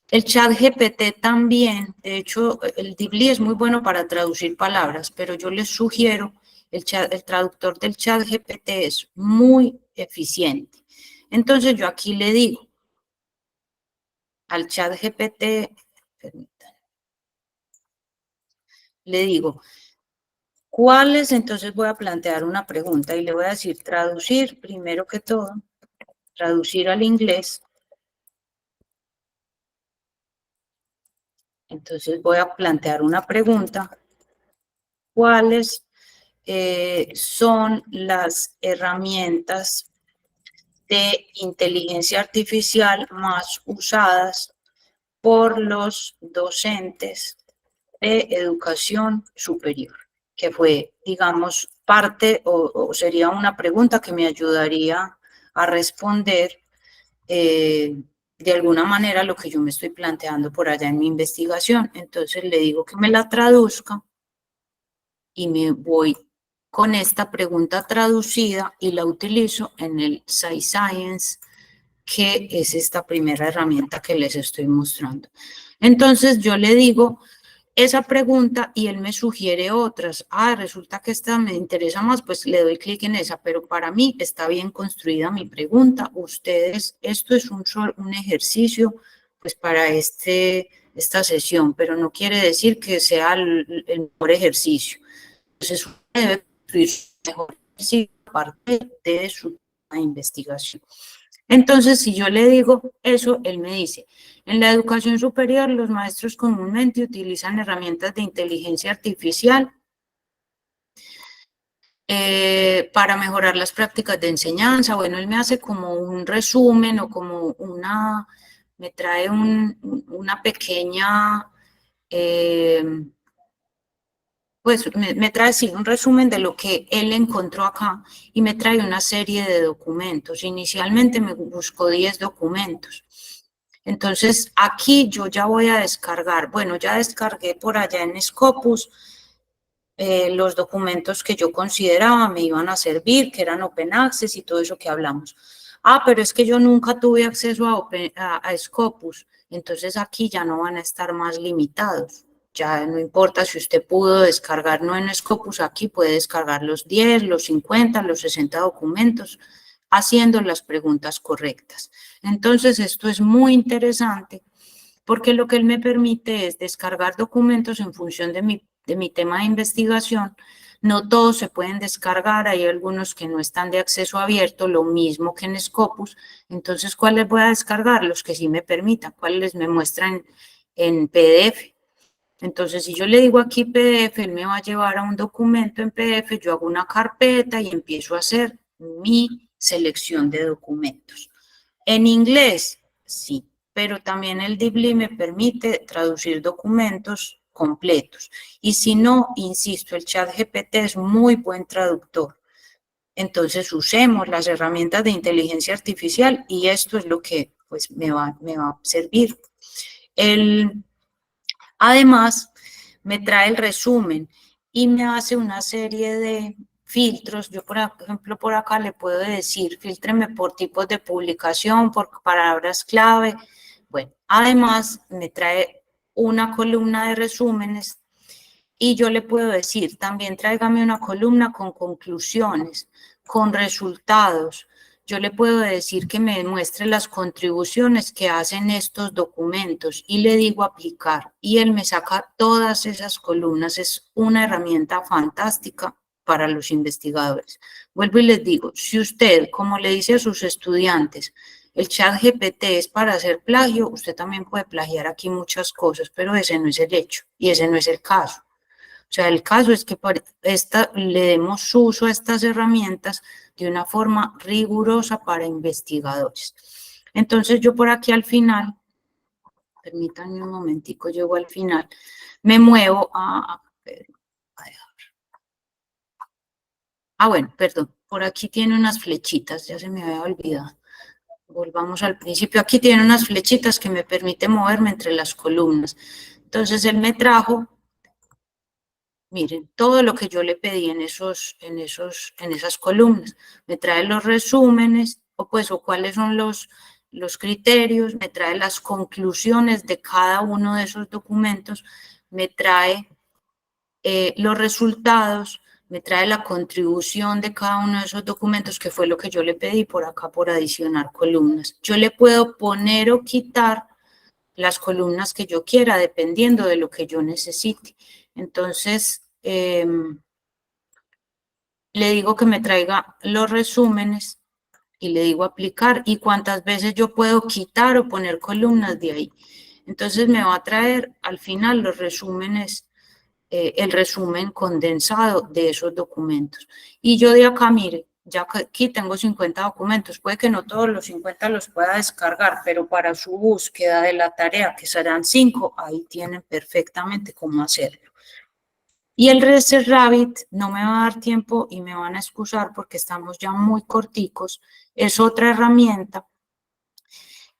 El ChatGPT también, de hecho, el DeepL es muy bueno para traducir palabras, pero yo les sugiero, el traductor del ChatGPT es muy eficiente. Entonces yo aquí le digo al ChatGPT, le digo, ¿cuáles? Entonces voy a plantear una pregunta y le voy a decir traducir, primero que todo, traducir al inglés. Entonces voy a plantear una pregunta. ¿Cuáles son las herramientas de inteligencia artificial más usadas por los docentes de educación superior? Que fue, digamos, parte o sería una pregunta que me ayudaría a responder de alguna manera lo que yo me estoy planteando por allá en mi investigación. Entonces le digo que me la traduzca y me voy con esta pregunta traducida y la utilizo en el SciScience, que es esta primera herramienta que les estoy mostrando. Entonces yo le digo esa pregunta y él me sugiere otras. Resulta que esta me interesa más, pues le doy clic en esa, pero para mí está bien construida mi pregunta. Ustedes, esto es un ejercicio pues para esta sesión, pero no quiere decir que sea el mejor ejercicio. Entonces uno debe construir su mejor ejercicio parte de su investigación. Entonces, si yo le digo eso, él me dice, en la educación superior los maestros comúnmente utilizan herramientas de inteligencia artificial para mejorar las prácticas de enseñanza. Bueno, él me hace como un resumen o como me trae una pequeña... pues me trae sí, un resumen de lo que él encontró acá y me trae una serie de documentos. Inicialmente me buscó 10 documentos. Entonces, aquí yo ya voy a descargar, bueno, ya descargué por allá en Scopus los documentos que yo consideraba me iban a servir, que eran Open Access y todo eso que hablamos. Ah, pero es que yo nunca tuve acceso a Scopus, entonces aquí ya no van a estar más limitados. Ya no importa si usted pudo descargar no en Scopus, aquí puede descargar los 10, los 50, los 60 documentos, haciendo las preguntas correctas. Entonces, esto es muy interesante porque lo que él me permite es descargar documentos en función de mi tema de investigación. No todos se pueden descargar, hay algunos que no están de acceso abierto, lo mismo que en Scopus. Entonces, ¿cuáles voy a descargar? Los que sí me permitan, cuáles me muestran en PDF. Entonces, si yo le digo aquí PDF, él me va a llevar a un documento en PDF, yo hago una carpeta y empiezo a hacer mi selección de documentos. En inglés, sí, pero también el DeepL me permite traducir documentos completos. Y si no, insisto, el ChatGPT es muy buen traductor. Entonces, usemos las herramientas de inteligencia artificial y esto es lo que pues, me va a servir. Además, me trae el resumen y me hace una serie de filtros. Yo, por ejemplo, por acá le puedo decir, filtreme por tipos de publicación, por palabras clave. Bueno, además me trae una columna de resúmenes y yo le puedo decir, también tráigame una columna con conclusiones, con resultados. Yo le puedo decir que me muestre las contribuciones que hacen estos documentos y le digo aplicar y él me saca todas esas columnas. Es una herramienta fantástica para los investigadores. Vuelvo y les digo, si usted, como le dice a sus estudiantes, el ChatGPT es para hacer plagio, usted también puede plagiar aquí muchas cosas, pero ese no es el hecho y ese no es el caso. O sea, el caso es que le demos uso a estas herramientas de una forma rigurosa para investigadores. Entonces, yo por aquí al final, permítanme un momentico, llego al final, me muevo bueno, perdón, por aquí tiene unas flechitas, ya se me había olvidado. Volvamos al principio, aquí tiene unas flechitas que me permiten moverme entre las columnas. Entonces, él me trajo... Miren, todo lo que yo le pedí en esas columnas. Me trae los resúmenes, o cuáles son los criterios, me trae las conclusiones de cada uno de esos documentos, me trae los resultados, me trae la contribución de cada uno de esos documentos, que fue lo que yo le pedí por acá por adicionar columnas. Yo le puedo poner o quitar las columnas que yo quiera, dependiendo de lo que yo necesite. Entonces, le digo que me traiga los resúmenes y le digo aplicar y cuántas veces yo puedo quitar o poner columnas de ahí. Entonces, me va a traer al final los resúmenes, el resumen condensado de esos documentos. Y yo de acá, mire, ya aquí tengo 50 documentos, puede que no todos los 50 los pueda descargar, pero para su búsqueda de la tarea, que serán 5, ahí tienen perfectamente cómo hacerlo. Y el Research Rabbit no me va a dar tiempo y me van a excusar porque estamos ya muy corticos, es otra herramienta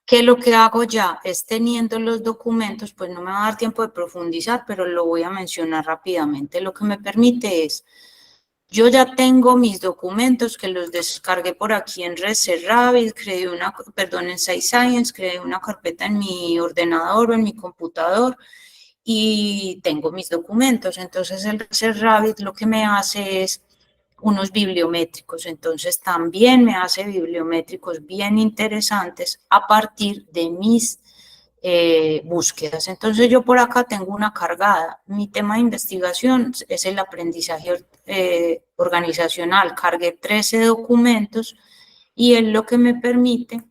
que lo que hago ya es teniendo los documentos, pues no me va a dar tiempo de profundizar, pero lo voy a mencionar rápidamente. Lo que me permite es, yo ya tengo mis documentos que los descargué por aquí en Research Rabbit, en SciScience, creé una carpeta en mi ordenador o en mi computador y tengo mis documentos. Entonces el Research Rabbit lo que me hace es unos bibliométricos, entonces también me hace bibliométricos bien interesantes a partir de mis búsquedas. Entonces yo por acá tengo una cargada. Mi tema de investigación es el aprendizaje organizacional. Cargué 13 documentos y él lo que me permite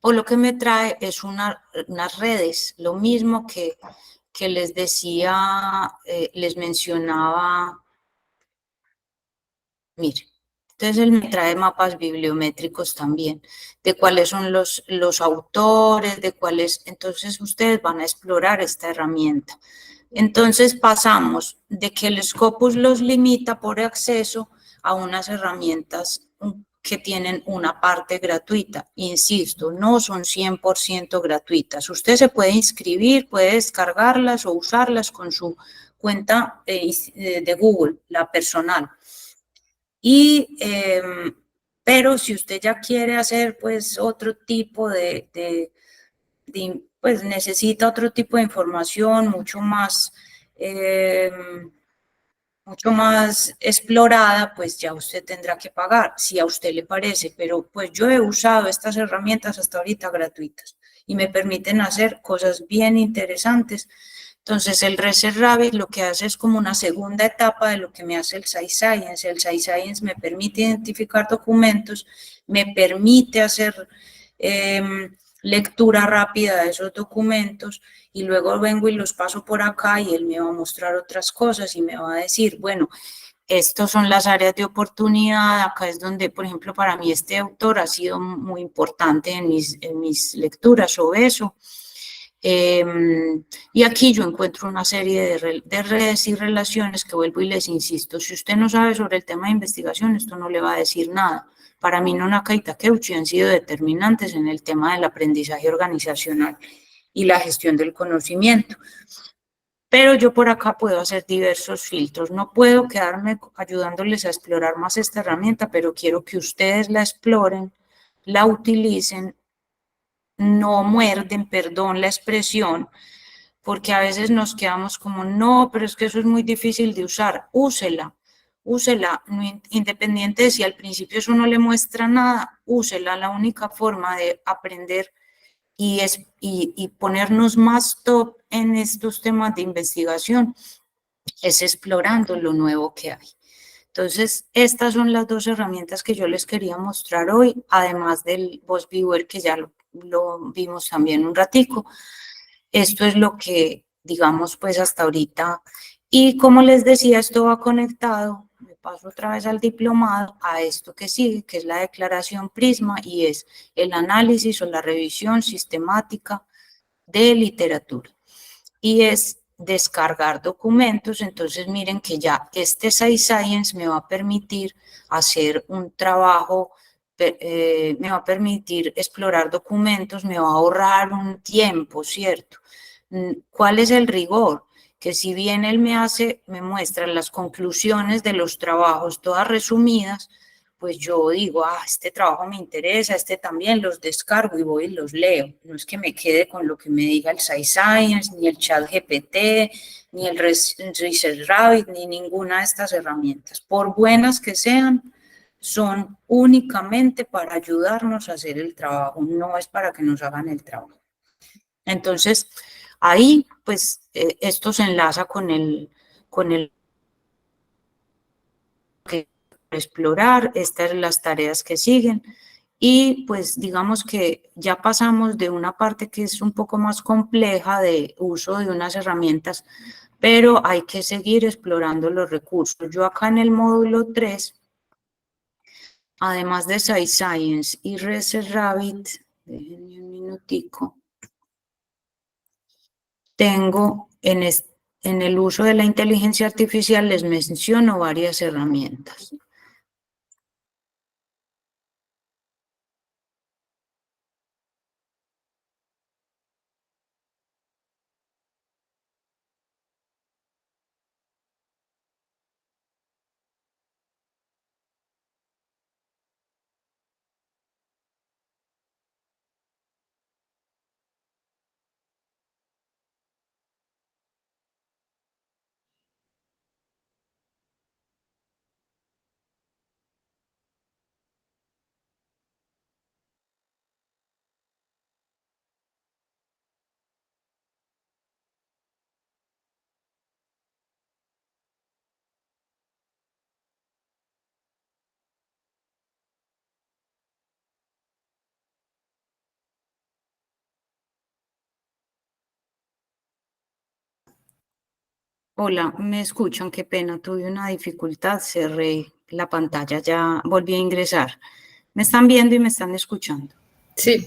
o lo que me trae es unas redes, lo mismo que les decía, les mencionaba. Mire, entonces él me trae mapas bibliométricos también, de cuáles son los autores, de cuáles, entonces ustedes van a explorar esta herramienta. Entonces pasamos de que el Scopus los limita por acceso a unas herramientas que tienen una parte gratuita. Insisto, no son 100% gratuitas. Usted se puede inscribir, puede descargarlas o usarlas con su cuenta de Google, la personal. Pero si usted ya quiere hacer pues otro tipo pues necesita otro tipo de información mucho más explorada, pues ya usted tendrá que pagar, si a usted le parece, pero pues yo he usado estas herramientas hasta ahorita gratuitas y me permiten hacer cosas bien interesantes. Entonces el Research Rabbit lo que hace es como una segunda etapa de lo que me hace el SciScience. El SciScience me permite identificar documentos, me permite hacer lectura rápida de esos documentos y luego vengo y los paso por acá y él me va a mostrar otras cosas y me va a decir, bueno, estas son las áreas de oportunidad, acá es donde, por ejemplo, para mí este autor ha sido muy importante en mis lecturas sobre eso. Y aquí yo encuentro una serie de redes y relaciones que vuelvo y les insisto, si usted no sabe sobre el tema de investigación, esto no le va a decir nada. Para mí, Nonaka y Takeuchi han sido determinantes en el tema del aprendizaje organizacional y la gestión del conocimiento. Pero yo por acá puedo hacer diversos filtros. No puedo quedarme ayudándoles a explorar más esta herramienta, pero quiero que ustedes la exploren, la utilicen, no muerden, perdón la expresión, porque a veces nos quedamos como, no, pero es que eso es muy difícil de usar. Úsela, independiente de si al principio eso no le muestra nada, úsela. La única forma de aprender y ponernos más top en estos temas de investigación es explorando lo nuevo que hay. Entonces, estas son las dos herramientas que yo les quería mostrar hoy, además del Boss Viewer, que ya lo vimos también un ratico. Esto es lo que, digamos, pues hasta ahorita. Y como les decía, esto va conectado, me paso otra vez al diplomado, a esto que sigue, que es la declaración Prisma, y es el análisis o la revisión sistemática de literatura. Y es descargar documentos. Entonces miren que ya este SciScience me va a permitir hacer un trabajo, me va a permitir explorar documentos, me va a ahorrar un tiempo, ¿cierto? ¿Cuál es el rigor? Que si bien él me muestra las conclusiones de los trabajos todas resumidas, pues yo digo, este trabajo me interesa, este también, los descargo y voy y los leo. No es que me quede con lo que me diga el SciScience, ni el ChatGPT, ni el Research Rabbit, ni ninguna de estas herramientas. Por buenas que sean, son únicamente para ayudarnos a hacer el trabajo, no es para que nos hagan el trabajo. Entonces, ahí, pues, esto se enlaza con el que explorar, estas son las tareas que siguen y pues digamos que ya pasamos de una parte que es un poco más compleja de uso de unas herramientas, pero hay que seguir explorando los recursos. Yo acá en el módulo 3, además de SciScience y Research Rabbit, déjenme un minutico, tengo en el uso de la inteligencia artificial, les menciono varias herramientas. Hola, ¿me escuchan? Qué pena, tuve una dificultad, cerré la pantalla, ya volví a ingresar. ¿Me están viendo y me están escuchando? Sí.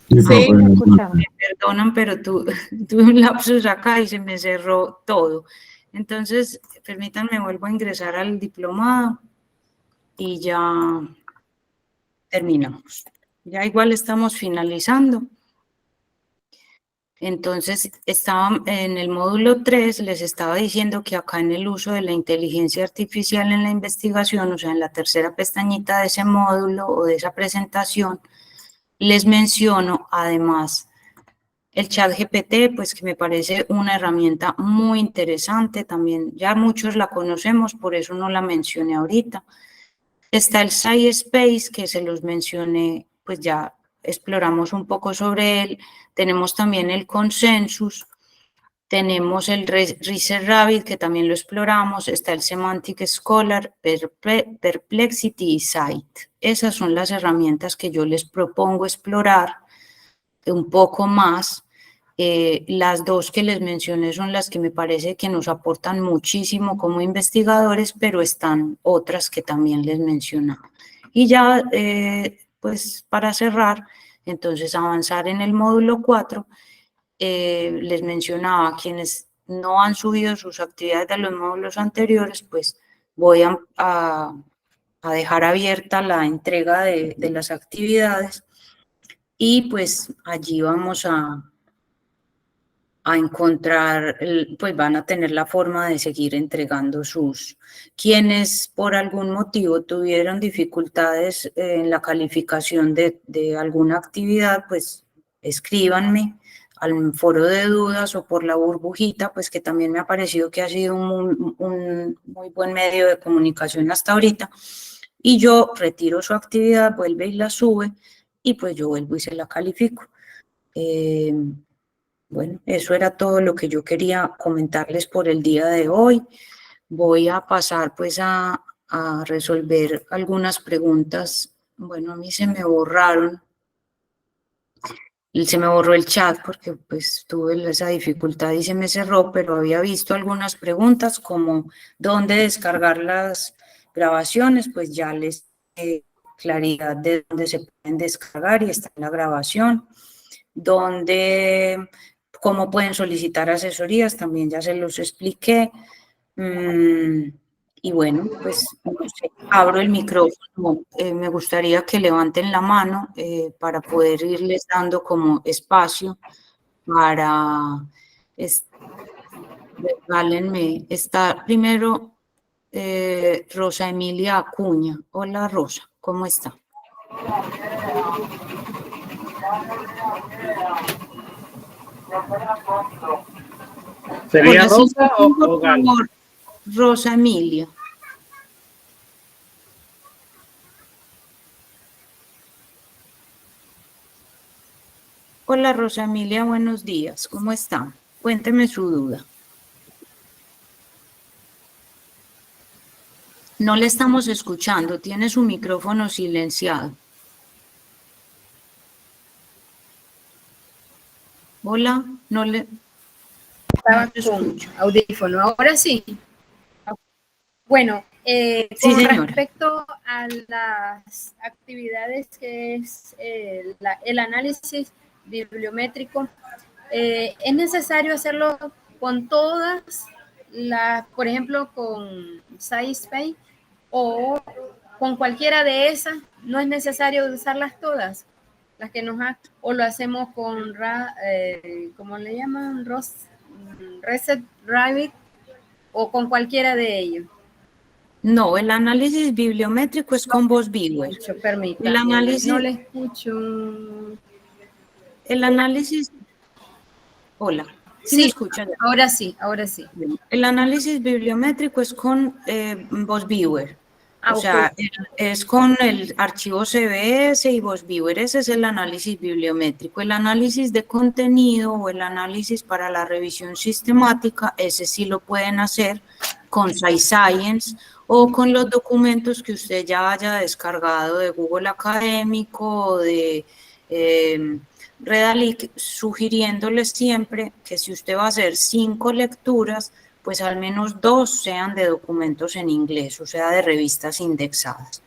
Sí, me escuchamos. Me perdonan, pero tuve un lapsus acá y se me cerró todo. Entonces, permítanme, vuelvo a ingresar al diplomado y ya terminamos. Ya igual estamos finalizando. Entonces, estaba en el módulo 3, les estaba diciendo que acá en el uso de la inteligencia artificial en la investigación, o sea, en la tercera pestañita de ese módulo o de esa presentación, les menciono además el ChatGPT, pues que me parece una herramienta muy interesante, también ya muchos la conocemos, por eso no la mencioné ahorita. Está el SciSpace, que se los mencioné, pues ya exploramos un poco sobre él. Tenemos también el Consensus, tenemos el Research Rabbit, que también lo exploramos. Está el Semantic Scholar, Perplexity y Scite. Esas son las herramientas que yo les propongo explorar un poco más. Las dos que les mencioné son las que me parece que nos aportan muchísimo como investigadores, pero están otras que también les mencionaba. Y ya, pues para cerrar, entonces avanzar en el módulo 4, les mencionaba, quienes no han subido sus actividades de los módulos anteriores, pues voy a dejar abierta la entrega de las actividades y pues allí vamos a encontrar, pues van a tener la forma de seguir entregando sus. Quienes por algún motivo tuvieron dificultades en la calificación de alguna actividad, pues escríbanme al foro de dudas o por la burbujita, pues que también me ha parecido que ha sido un muy buen medio de comunicación hasta ahorita, y yo retiro su actividad, vuelve y la sube, y pues yo vuelvo y se la califico. Bueno, eso era todo lo que yo quería comentarles por el día de hoy. Voy a pasar pues a resolver algunas preguntas. Bueno, a mí se me borraron. Se me borró el chat porque pues tuve esa dificultad y se me cerró, pero había visto algunas preguntas como dónde descargar las grabaciones, pues ya les claridad de dónde se pueden descargar y está en la grabación. Cómo pueden solicitar asesorías, también ya se los expliqué. Y bueno, pues no sé, abro el micrófono. Me gustaría que levanten la mano para poder irles dando como espacio para, regálenme, está primero Rosa Emilia Acuña. Hola Rosa, ¿cómo está? ¿Sería Hola, Rosa sí, o Gal? Rosa Emilia. Hola Rosa Emilia, buenos días. ¿Cómo está? Cuénteme su duda. No le estamos escuchando, tiene su micrófono silenciado. Hola, no le... Estaba con audífono, ahora sí. Bueno, Sí, con señora. respecto a las actividades que es el análisis bibliométrico, es necesario hacerlo con todas las, por ejemplo, con SciSpace o con cualquiera de esas, no es necesario usarlas todas, las que nos ha, o lo hacemos con, ¿cómo le llaman? Research Rabbit o con cualquiera de ellos. No, el análisis bibliométrico es con VozViewer. Permítame, El análisis, no le escucho. El análisis... Hola, ¿sí me escucha? Ahora sí, ahora sí. El análisis bibliométrico es con VozViewer. O sea, es con el archivo CBS y VozViewer. Ese es el análisis bibliométrico. El análisis de contenido o el análisis para la revisión sistemática, ese sí lo pueden hacer con SciScience o con los documentos que usted ya haya descargado de Google Académico o de Redalyc, sugiriéndoles siempre que si usted va a hacer 5 lecturas, pues al menos 2 sean de documentos en inglés, o sea, de revistas indexadas.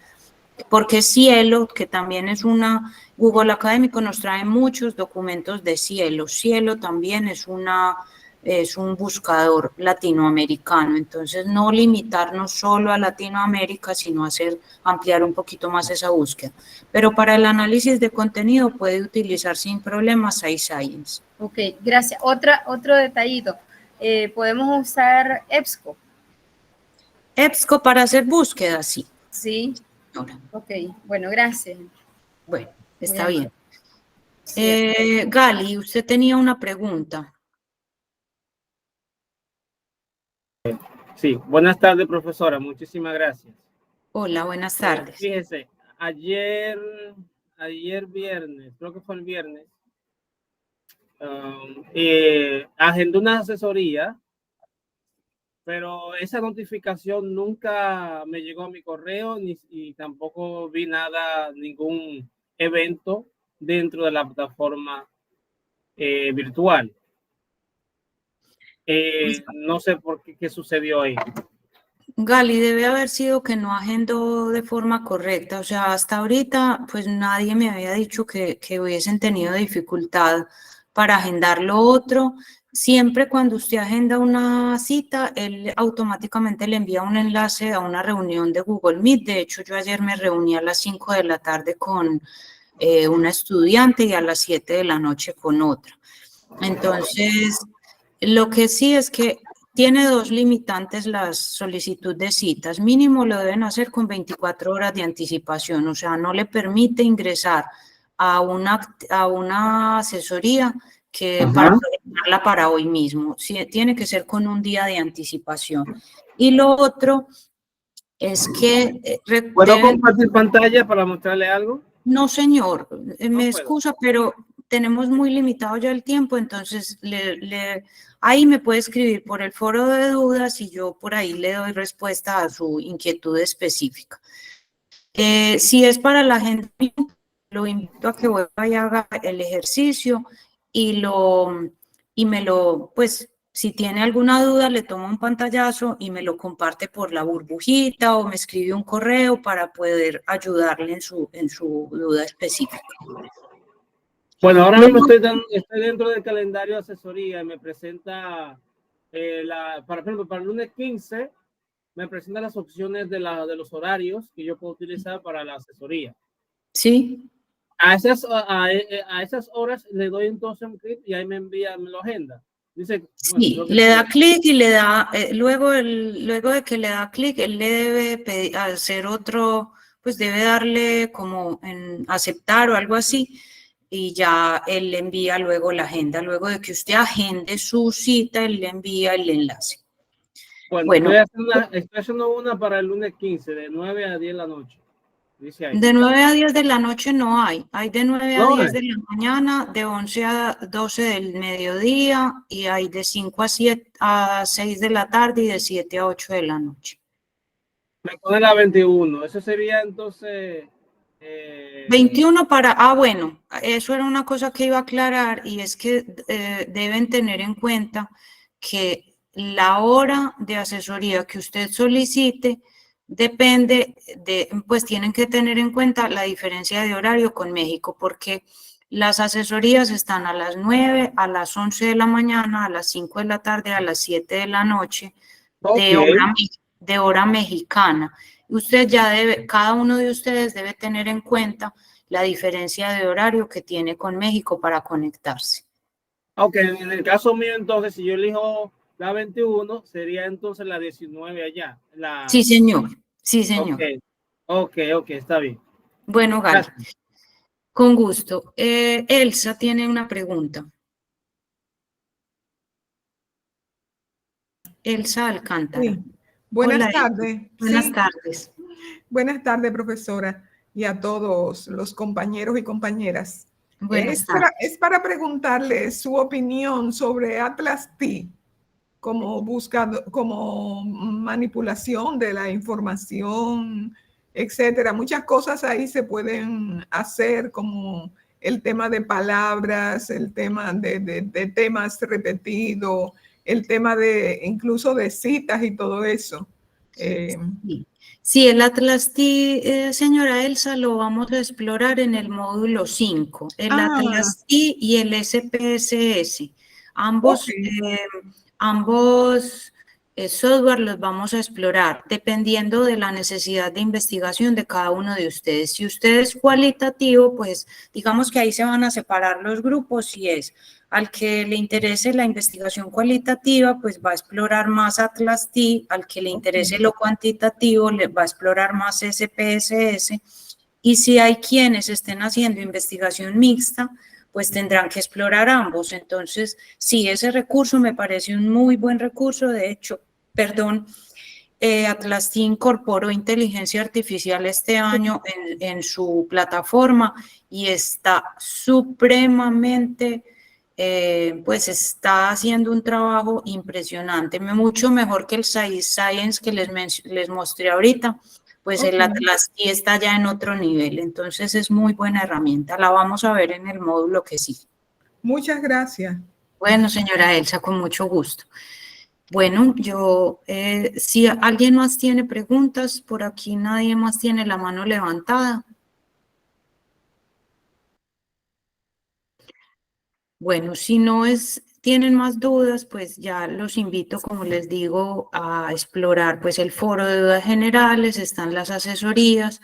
Porque Cielo, que también es una, Google Académico nos trae muchos documentos de Cielo. Cielo también es una es un buscador latinoamericano, entonces no limitarnos solo a Latinoamérica, sino ampliar un poquito más esa búsqueda. Pero para el análisis de contenido puede utilizar sin problemas iScience. Ok, gracias. Otro detallito. ¿Podemos usar EBSCO? EBSCO para hacer búsquedas, sí. Sí. Ahora. Ok, bueno, gracias. Bueno, está Muy bien. Gali, usted tenía una pregunta. Sí, buenas tardes, profesora. Muchísimas gracias. Hola, buenas tardes. Fíjese, ayer viernes, creo que fue el viernes, agendé una asesoría, pero esa notificación nunca me llegó a mi correo y tampoco vi ningún evento dentro de la plataforma virtual. No sé por qué sucedió ahí. Gali, debe haber sido que no agendó de forma correcta. O sea, hasta ahorita, pues nadie me había dicho que hubiesen tenido dificultad para agendar lo otro. Siempre cuando usted agenda una cita, él automáticamente le envía un enlace a una reunión de Google Meet. De hecho, yo ayer me reuní a las 5 de la tarde con una estudiante y a las 7 de la noche con otra. Entonces, lo que sí es que tiene dos limitantes la solicitud de citas. Mínimo lo deben hacer con 24 horas de anticipación, o sea, no le permite ingresar a una asesoría para programarla para hoy mismo. Sí, tiene que ser con un día de anticipación. Y lo otro es que... ¿Puedo compartir pantalla para mostrarle algo? No, señor, me excusa, pero tenemos muy limitado ya el tiempo, entonces ahí me puede escribir por el foro de dudas y yo por ahí le doy respuesta a su inquietud específica. Si es para la gente, lo invito a que vuelva y haga el ejercicio pues, si tiene alguna duda, le toma un pantallazo y me lo comparte por la burbujita o me escribe un correo para poder ayudarle en su duda específica. Bueno, ahora mismo estoy dentro del calendario de asesoría y me presenta, por ejemplo, para el lunes 15, me presenta las opciones de los horarios que yo puedo utilizar para la asesoría. Sí. A esas horas le doy entonces un clic y ahí me lo agenda. Dice, sí, bueno, le da clic y le da, luego de que le da clic, él le debe hacer otro, pues debe darle como en aceptar o algo así, y ya él le envía luego la agenda. Luego de que usted agende su cita, él le envía el enlace. Bueno, estoy haciendo una para el lunes 15, de 9 a 10 de la noche. Dice ahí. De 9 a 10 de la noche no hay. Hay de 9 a 10 de la mañana, de 11 a 12 del mediodía y hay de 5 a 6 de la tarde y de 7 a 8 de la noche. Me pone la 21. Eso sería entonces... 21 bueno, eso era una cosa que iba a aclarar y es que deben tener en cuenta que la hora de asesoría que usted solicite depende pues tienen que tener en cuenta la diferencia de horario con México, porque las asesorías están a las 9, a las 11 de la mañana, a las 5 de la tarde, a las 7 de la noche, de hora mexicana. Usted cada uno de ustedes debe tener en cuenta la diferencia de horario que tiene con México para conectarse. Ok, en el caso mío entonces, si yo elijo la 21, sería entonces la 19 allá. Sí, señor. Sí, señor. Ok, está bien. Bueno, Gali, con gusto. Elsa tiene una pregunta. Elsa Alcántara. Sí. Buenas tardes. Buenas tardes. Buenas tardes, profesora, y a todos los compañeros y compañeras. Buenas tardes. Es para preguntarle su opinión sobre Atlas T como manipulación de la información, etcétera. Muchas cosas ahí se pueden hacer, como el tema de palabras, el tema de temas repetidos, el tema incluso de citas y todo eso. Sí, el Atlas T, señora Elsa, lo vamos a explorar en el módulo 5, el Atlas T y el SPSS. Ambos, ambos software los vamos a explorar dependiendo de la necesidad de investigación de cada uno de ustedes. Si usted es cualitativo, pues digamos que ahí se van a separar los grupos y es al que le interese la investigación cualitativa, pues va a explorar más Atlas T, al que le interese lo cuantitativo, le va a explorar más SPSS, y si hay quienes estén haciendo investigación mixta, pues tendrán que explorar ambos. Entonces, sí, ese recurso me parece un muy buen recurso. De hecho, Atlas T incorporó inteligencia artificial este año en su plataforma y está supremamente, pues está haciendo un trabajo impresionante, mucho mejor que el Science que les mostré ahorita. Pues el Atlas T está ya en otro nivel, entonces es muy buena herramienta. La vamos a ver en el módulo que sigue. Muchas gracias. Bueno, señora Elsa, con mucho gusto. Bueno, si alguien más tiene preguntas, por aquí nadie más tiene la mano levantada. Bueno, si no tienen más dudas, pues ya los invito, como les digo, a explorar pues el foro de dudas generales, están las asesorías.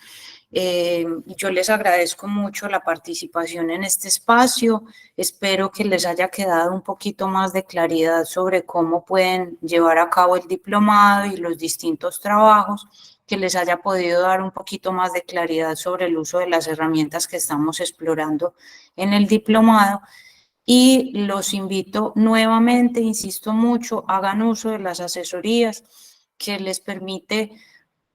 Yo les agradezco mucho la participación en este espacio. Espero que les haya quedado un poquito más de claridad sobre cómo pueden llevar a cabo el diplomado y los distintos trabajos, que les haya podido dar un poquito más de claridad sobre el uso de las herramientas que estamos explorando en el diplomado. Y los invito nuevamente, insisto mucho, hagan uso de las asesorías que les permite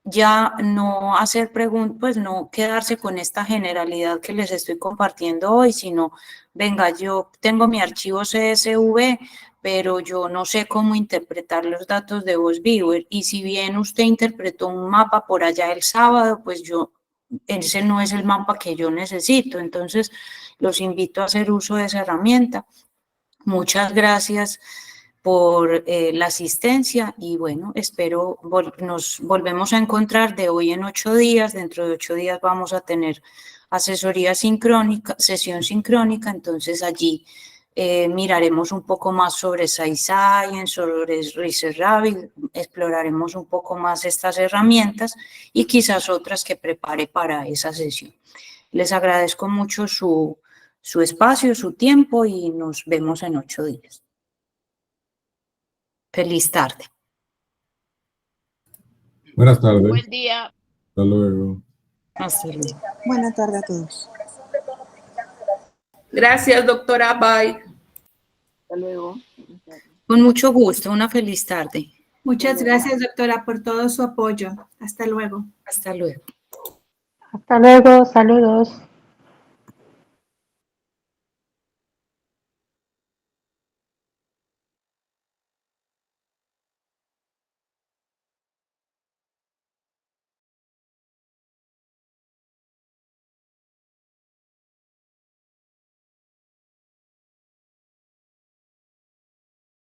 ya no hacer preguntas, pues no quedarse con esta generalidad que les estoy compartiendo hoy, sino, venga, yo tengo mi archivo CSV, pero yo no sé cómo interpretar los datos de VozViewer, y si bien usted interpretó un mapa por allá el sábado, pues ese no es el mapa que yo necesito. Entonces, los invito a hacer uso de esa herramienta. Muchas gracias por la asistencia y bueno, espero nos volvemos a encontrar de hoy en 8 días. Dentro de 8 días vamos a tener asesoría sincrónica, sesión sincrónica, entonces allí miraremos un poco más sobre Science, sobre Research Rabbit, exploraremos un poco más estas herramientas y quizás otras que prepare para esa sesión. Les agradezco mucho su espacio, su tiempo y nos vemos en 8 días. Feliz tarde. Buenas tardes. Buen día. Hasta luego. Hasta luego. Buenas tardes a todos. Gracias, doctora. Bye. Hasta luego. Con mucho gusto. Una feliz tarde. Muchas gracias, doctora, por todo su apoyo. Hasta luego. Hasta luego. Hasta luego. Saludos.